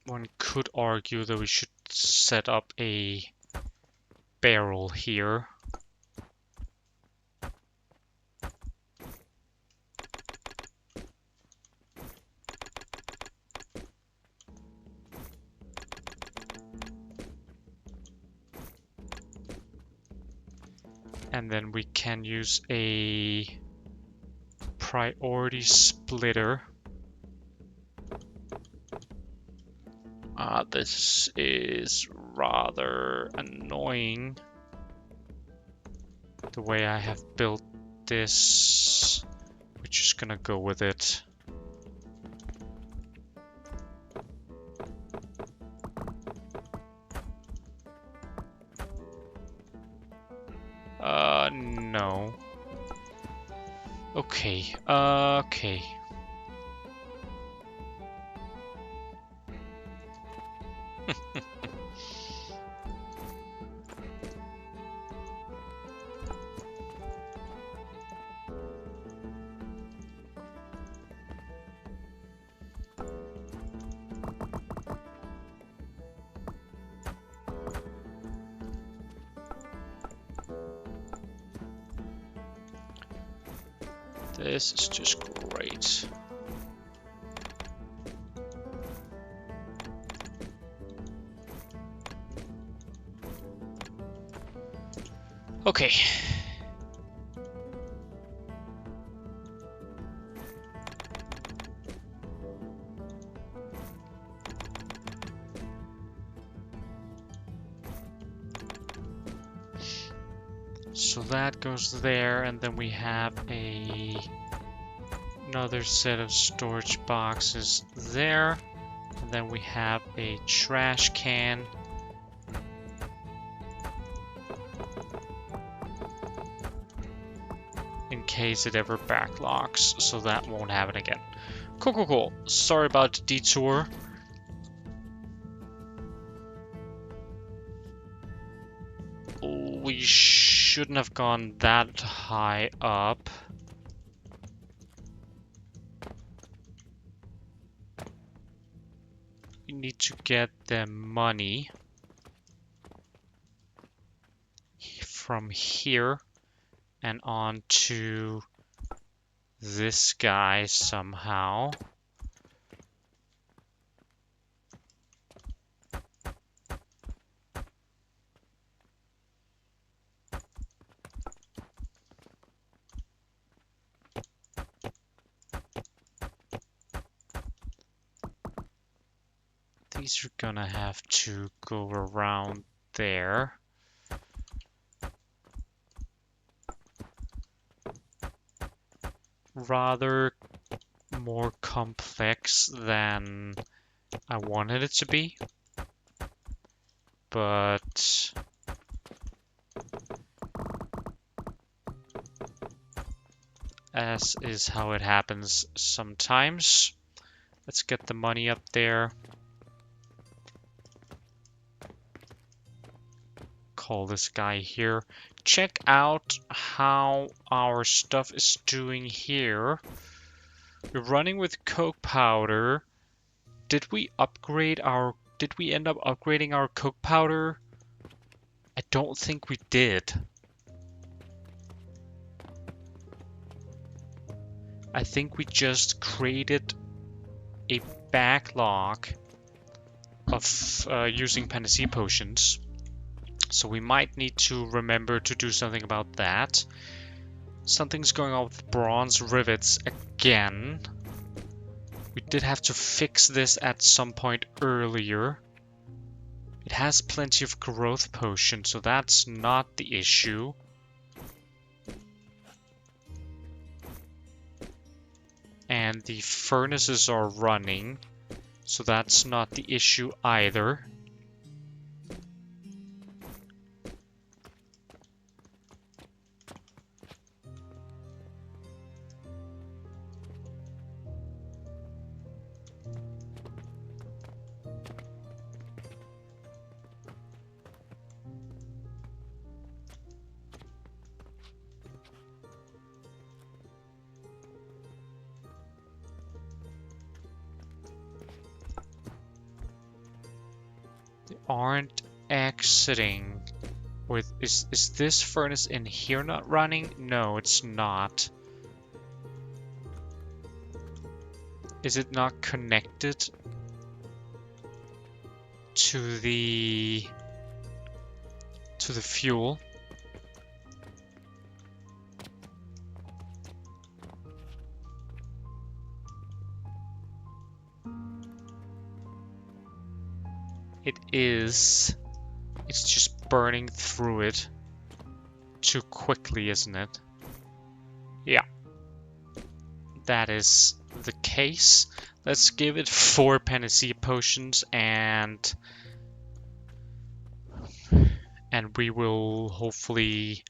One could argue that we should set up a barrel here. And then we can use a priority splitter. This is rather annoying. The way I have built this, we're just gonna go with it. No. Okay, okay. This is just great. Okay. So that goes there, and then we have another set of storage boxes there. And then we have a trash can. In case it ever backlogs, so that won't happen again. Cool, cool, cool. Sorry about the detour. We shouldn't have gone that high up. We need to get the money from here and on to this guy somehow. These are gonna have to go around there. Rather more complex than I wanted it to be, but as is how it happens sometimes. Let's get the money up there. Call this guy here. Check out how our stuff is doing here. We're running with coke powder. Did we end up upgrading our coke powder? I don't think we did. I think we just created a backlog of using Panacea potions. So we might need to remember to do something about that. Something's going on with bronze rivets again. We did have to fix this at some point earlier. It has plenty of growth potion, so that's not the issue. And the furnaces are running, so that's not the issue either. Aren't exiting. With is this furnace in here not running? No, it's not. Is it not connected to the fuel? is it's just burning through it too quickly, isn't it? Yeah, that is the case. Let's give it 4 panacea potions and we will hopefully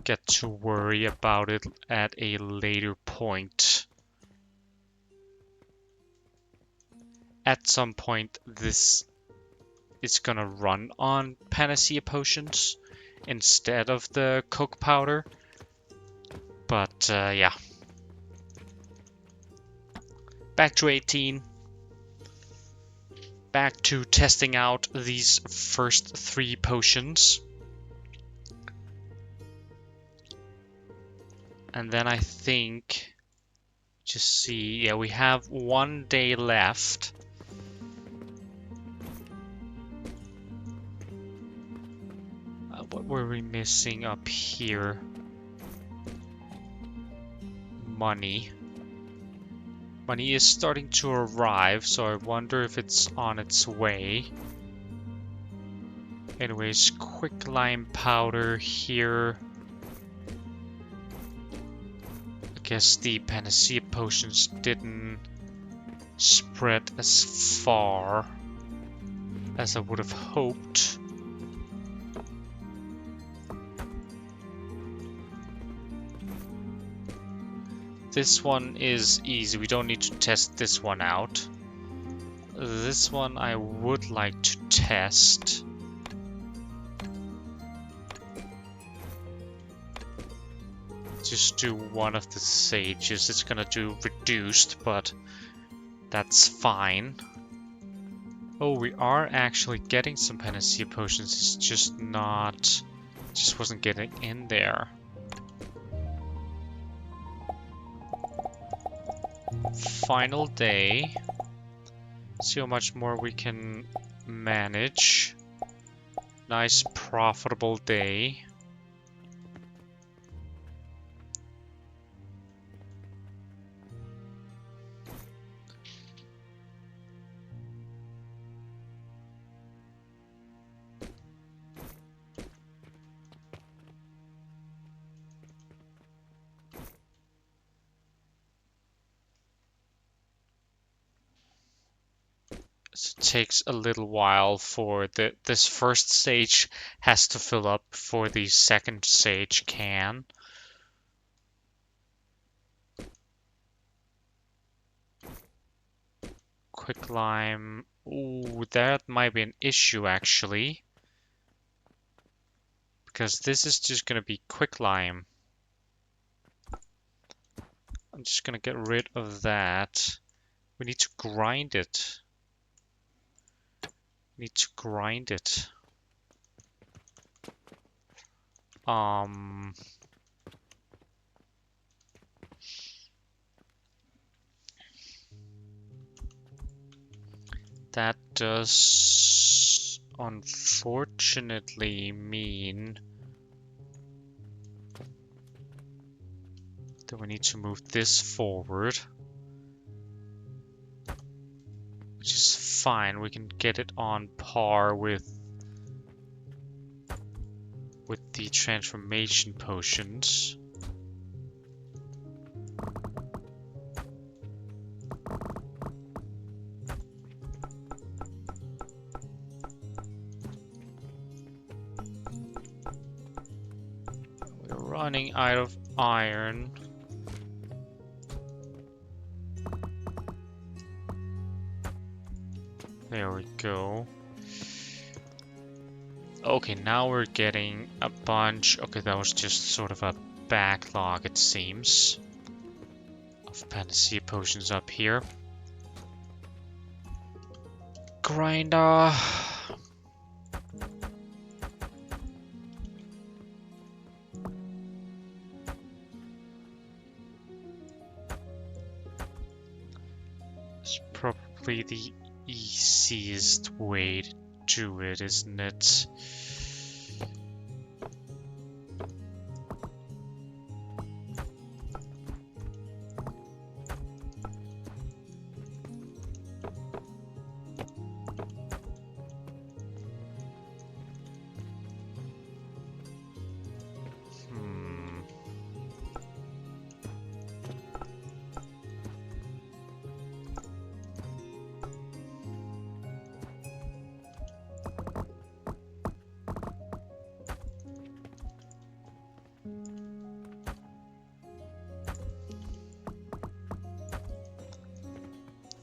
get to worry about it at a later point. At some point, this is gonna run on panacea potions instead of the coke powder. But yeah. Back to 18. Back to testing out these first 3 potions. And then I think, just see, yeah, we have 1 day left. What were we missing up here? Money. Money is starting to arrive, so I wonder if it's on its way. Anyways, quicklime powder here. I guess the panacea potions didn't spread as far as I would have hoped. This one is easy, we don't need to test this one out. This one I would like to test. Just do one of the sages. It's gonna do reduced, but that's fine. Oh, we are actually getting some panacea potions. It's just not... just wasn't getting in there. Final day. See how much more we can manage. Nice profitable day. So it takes a little while for this first sage has to fill up before the second sage can. Quicklime. Ooh, that might be an issue actually. Because this is just gonna be quicklime. I'm just gonna get rid of that. We need to grind it. Need to grind it. That does unfortunately mean that we need to move this forward. Which is fine, we can get it on par with the transformation potions. We're running out of iron. There we go. Okay, now we're getting a bunch. Okay, that was just sort of a backlog, it seems, of panacea potions up here. Grinder. It's probably the easiest way to do it, isn't it?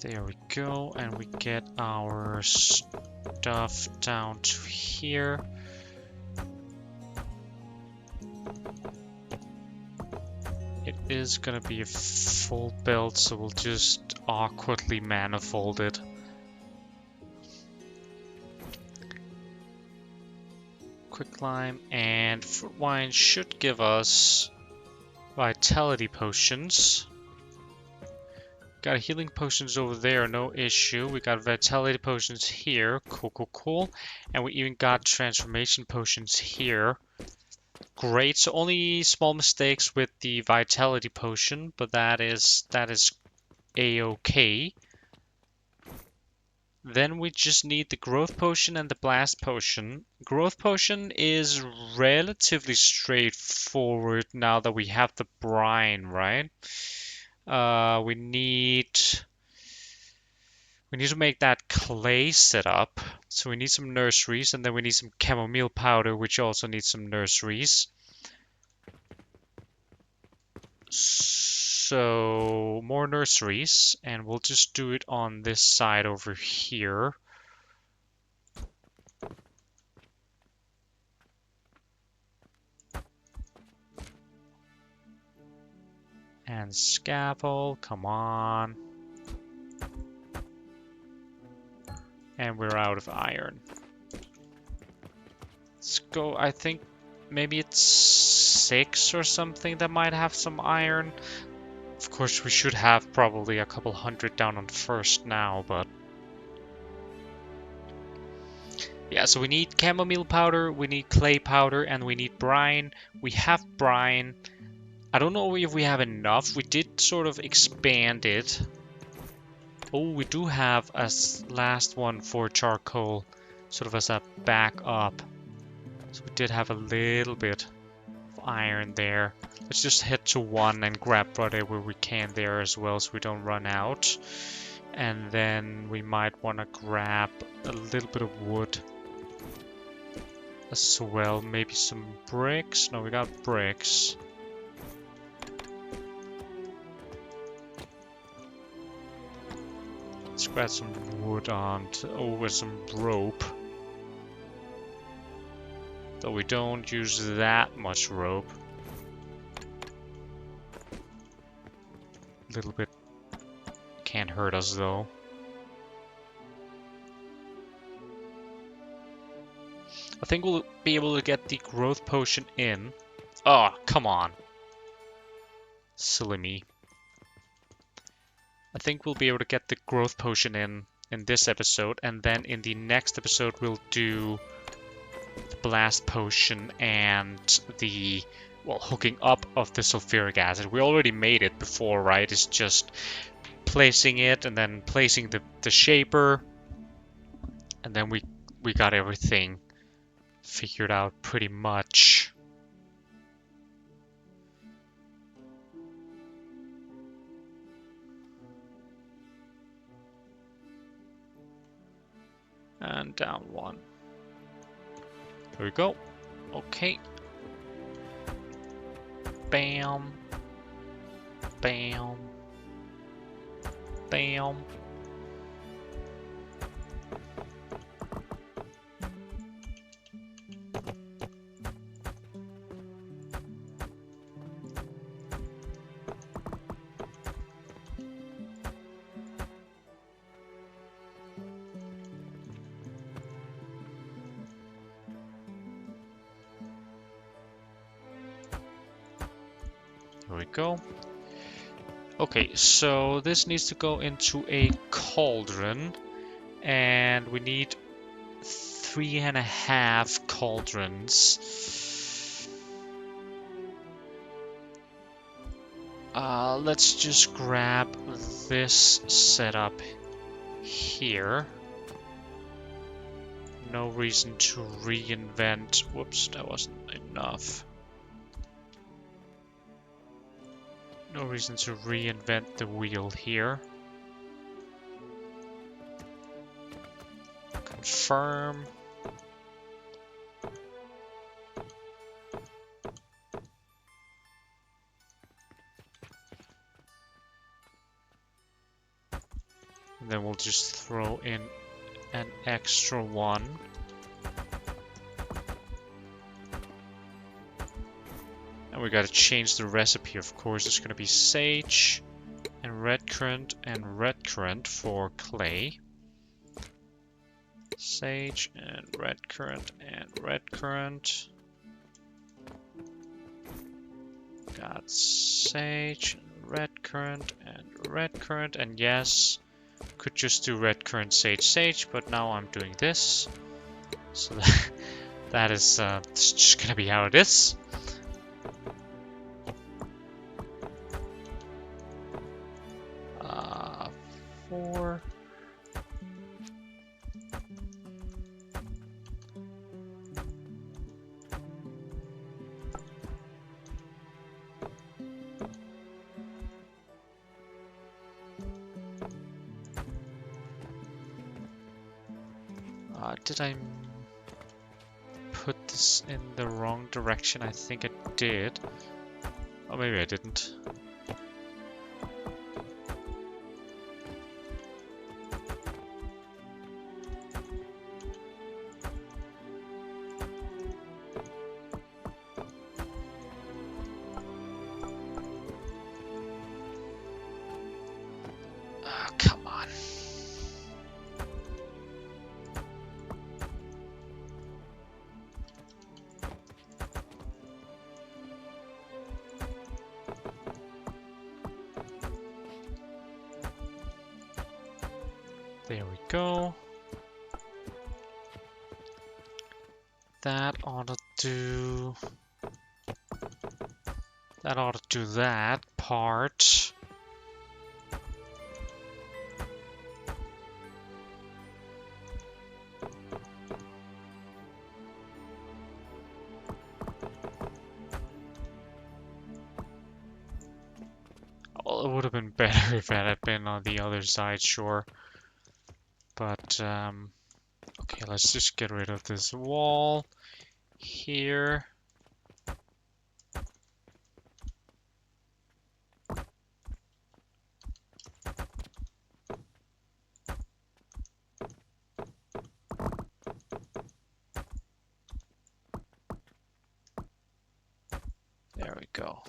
There we go, and we get our stuff down to here. It is gonna be a full build, so we'll just awkwardly manifold it. Quicklime and fruit wine should give us vitality potions. Got healing potions over there, no issue. We got vitality potions here, cool, cool, cool. And we even got transformation potions here. Great, so only small mistakes with the vitality potion, but that is a-okay. Then we just need the growth potion and the blast potion. Growth potion is relatively straightforward now that we have the brine, right? We need to make that clay setup. So we need some nurseries, and then we need some chamomile powder, which also needs some nurseries. So more nurseries, and we'll just do it on this side over here. And scaffold, come on. And we're out of iron. Let's go, I think maybe it's 6 or something that might have some iron. Of course, we should have probably a couple hundred down on first now, but... Yeah, so we need chamomile powder, we need clay powder, and we need brine. We have brine. I don't know if we have enough. We did sort of expand it. Oh, we do have a last one for charcoal, sort of as a backup. So we did have a little bit of iron there. Let's just head to 1 and grab whatever we can there as well so we don't run out. And then we might want to grab a little bit of wood as well. Maybe some bricks. No, we got bricks. Let's grab some wood over some rope. Though we don't use that much rope. A little bit can't hurt us though. I think we'll be able to get the growth potion in. Oh, come on. Silly me. I think we'll be able to get the growth potion in this episode, and then in the next episode we'll do the blast potion and the, well, hooking up of the sulfuric acid. We already made it before, right? It's just placing it and then placing the shaper, and then we got everything figured out pretty much. And down 1. There we go. Okay. Bam. Bam. Bam. There we go. Okay, so this needs to go into a cauldron, and we need 3.5 cauldrons. Let's just grab this setup here. No reason to reinvent. Whoops, that wasn't enough. No reason to reinvent the wheel here. Confirm. then we'll just throw in an extra one. And we gotta change the recipe, of course. It's gonna be sage and red currant for clay. Sage and red currant and red currant. Got sage, red currant, and yes, could just do red currant, sage, but now I'm doing this. So that is it's just gonna be how it is. 4. Did I put this in the wrong direction? I think I did. Or maybe I didn't. Oh, come on. There we go. That ought to do... That ought to do that part. Well, it would have been better if it had been on the other side, sure. But, okay, let's just get rid of this wall here. There we go.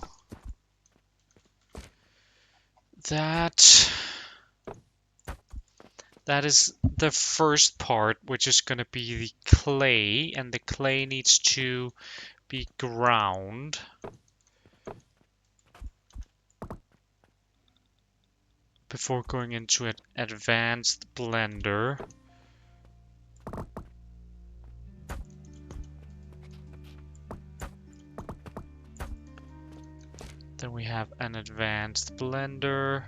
That is the first part, which is going to be the clay, and the clay needs to be ground. Before going into an advanced blender. Then we have an advanced blender.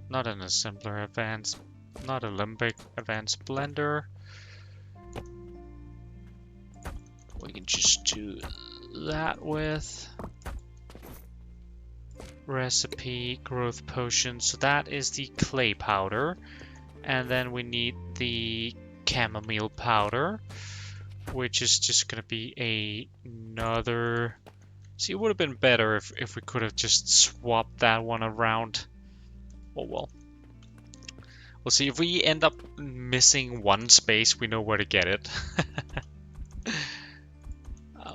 Not an assembler, advanced, not a limbic, advanced blender. We can just do that with recipe, growth potion. So that is the clay powder. And then we need the chamomile powder, which is just gonna be another... See, it would have been better if we could have just swapped that one around. Oh well. We'll see. If we end up missing one space, we know where to get it.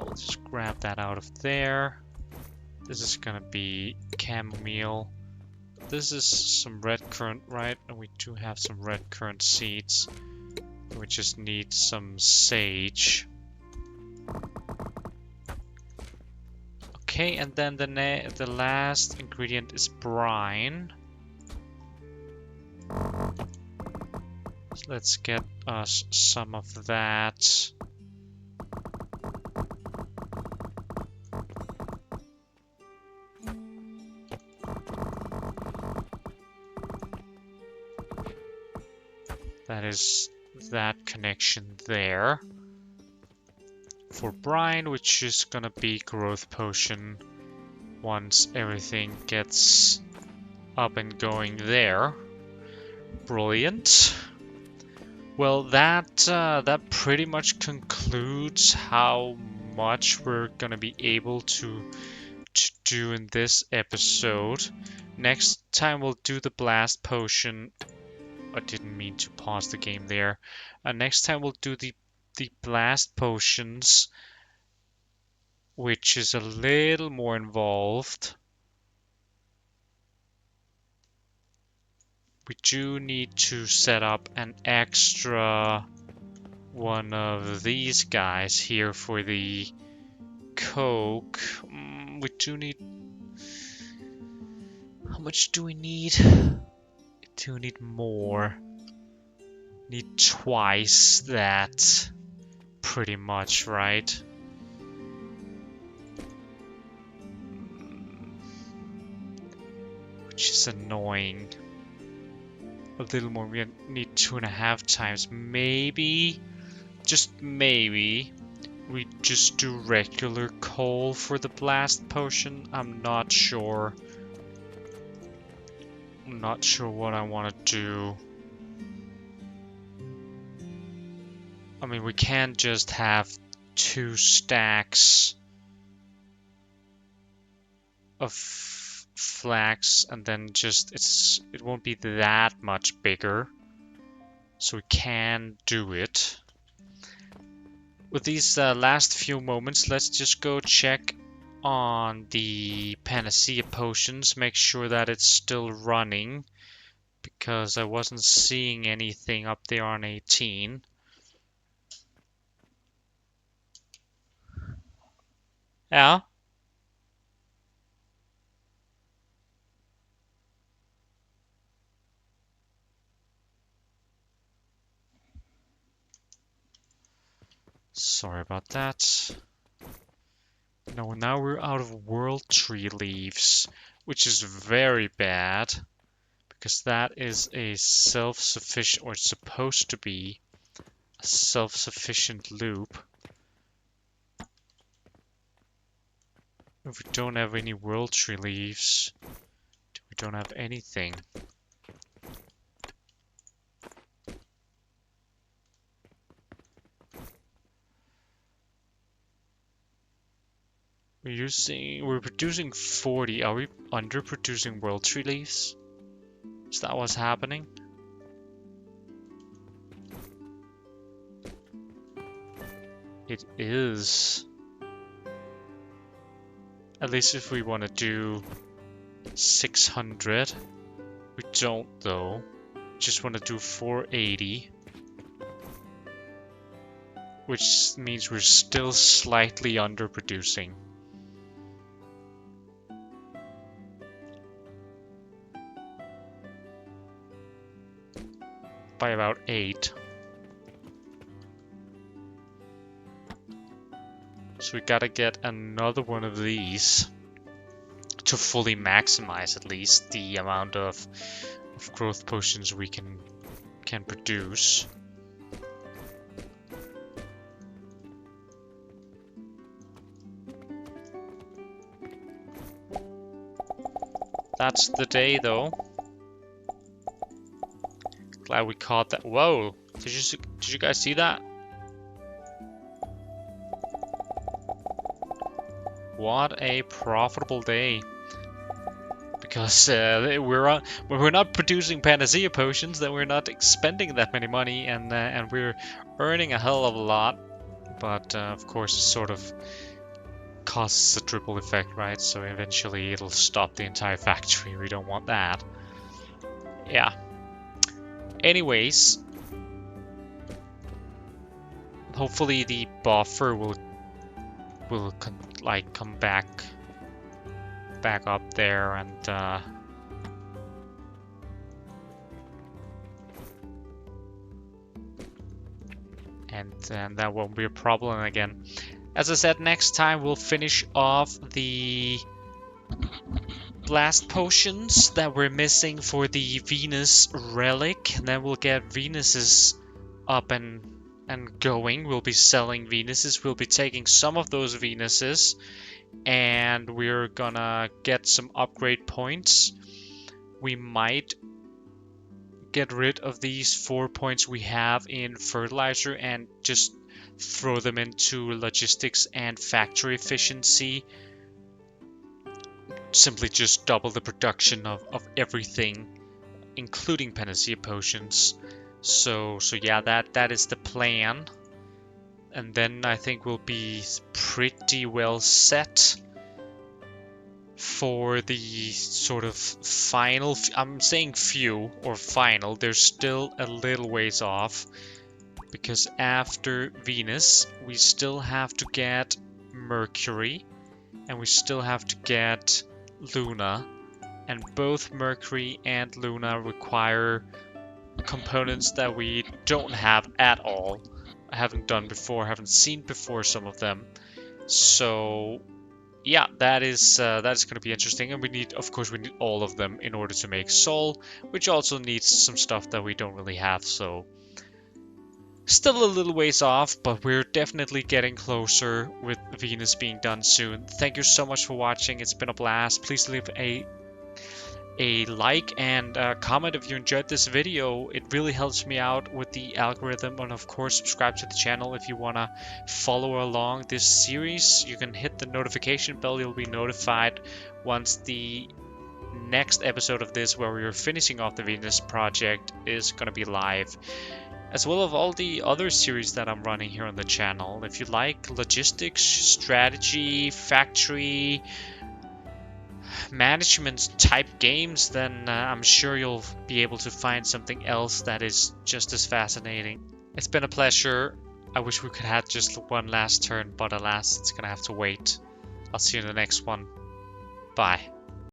We'll just grab that out of there. This is gonna be chamomile. This is some red currant, right? And we do have some red currant seeds. We just need some sage. Okay, and then the last ingredient is brine. So let's get us some of that. That is that connection there. For brine, which is gonna be growth potion once everything gets up and going there. Brilliant. Well, that pretty much concludes how much we're gonna be able to do in this episode. Next time we'll do the blast potion I didn't mean to pause the game there. Next time we'll do the blast potions, which is a little more involved. We do need to set up an extra one of these guys here for the coke. We do need... How much do we need? We do need more. Need twice that. Pretty much, right? Which is annoying. A little more. We need 2.5 times. Maybe, just maybe, we just do regular coal for the blast potion. I'm not sure. I'm not sure what I want to do. I mean, we can't just have 2 stacks of flax and then just it won't be that much bigger, so we can do it. With these last few moments, let's just go check on the panacea potions, make sure that it's still running, because I wasn't seeing anything up there on 18. Yeah. Sorry about that. No, now we're out of world tree leaves, which is very bad, because that is a self-sufficient, or it's supposed to be a self-sufficient loop. If we don't have any world tree leaves, we don't have anything. We're producing 40. Are we underproducing world tree leaves? Is that what's happening? It is. At least if we want to do 600. We don't though. Just want to do 480. Which means we're still slightly underproducing. By about 8. So we gotta get another one of these to fully maximize at least the amount of growth potions we can produce. That's the day though. Glad we caught that. Whoa! Did you guys see that? What a profitable day! Because when we're not producing panacea potions, then we're not expending that many money, and we're earning a hell of a lot. But of course, it sort of causes a triple effect, right? So eventually, it'll stop the entire factory. We don't want that. Yeah. Anyways, hopefully the buffer will come back up there, and then that won't be a problem again. As I said, next time we'll finish off the blast potions that we're missing for the Venus Relic, and then we'll get Venuses up and going. We'll be selling Venuses. We'll be taking some of those Venuses, and we're gonna get some upgrade points. We might get rid of these 4 points we have in fertilizer and just throw them into logistics and factory efficiency. Simply just double the production of everything including panacea potions. So yeah, that is the plan. And then I think we'll be pretty well set for the sort of final. I'm saying few or final. There's still a little ways off, because after Venus, we still have to get Mercury, and we still have to get Luna, and both Mercury and Luna require components that we don't have at all. I haven't done before, haven't seen before some of them. So yeah, that is going to be interesting, and we need, of course, we need all of them in order to make Sol, which also needs some stuff that we don't really have. So still a little ways off, but we're definitely getting closer with Venus being done soon. Thank you so much for watching. It's been a blast. Please leave a like and a comment if you enjoyed this video. It really helps me out with the algorithm, and of course subscribe to the channel if you want to follow along this series. You can hit the notification bell. You'll be notified once the next episode of this, where we're finishing off the Venus project, is going to be live, as well as all the other series that I'm running here on the channel. If you like logistics, strategy, factory management type games, then I'm sure you'll be able to find something else that is just as fascinating. It's been a pleasure. I wish we could have just one last turn, but alas, it's gonna have to wait. I'll see you in the next one. Bye.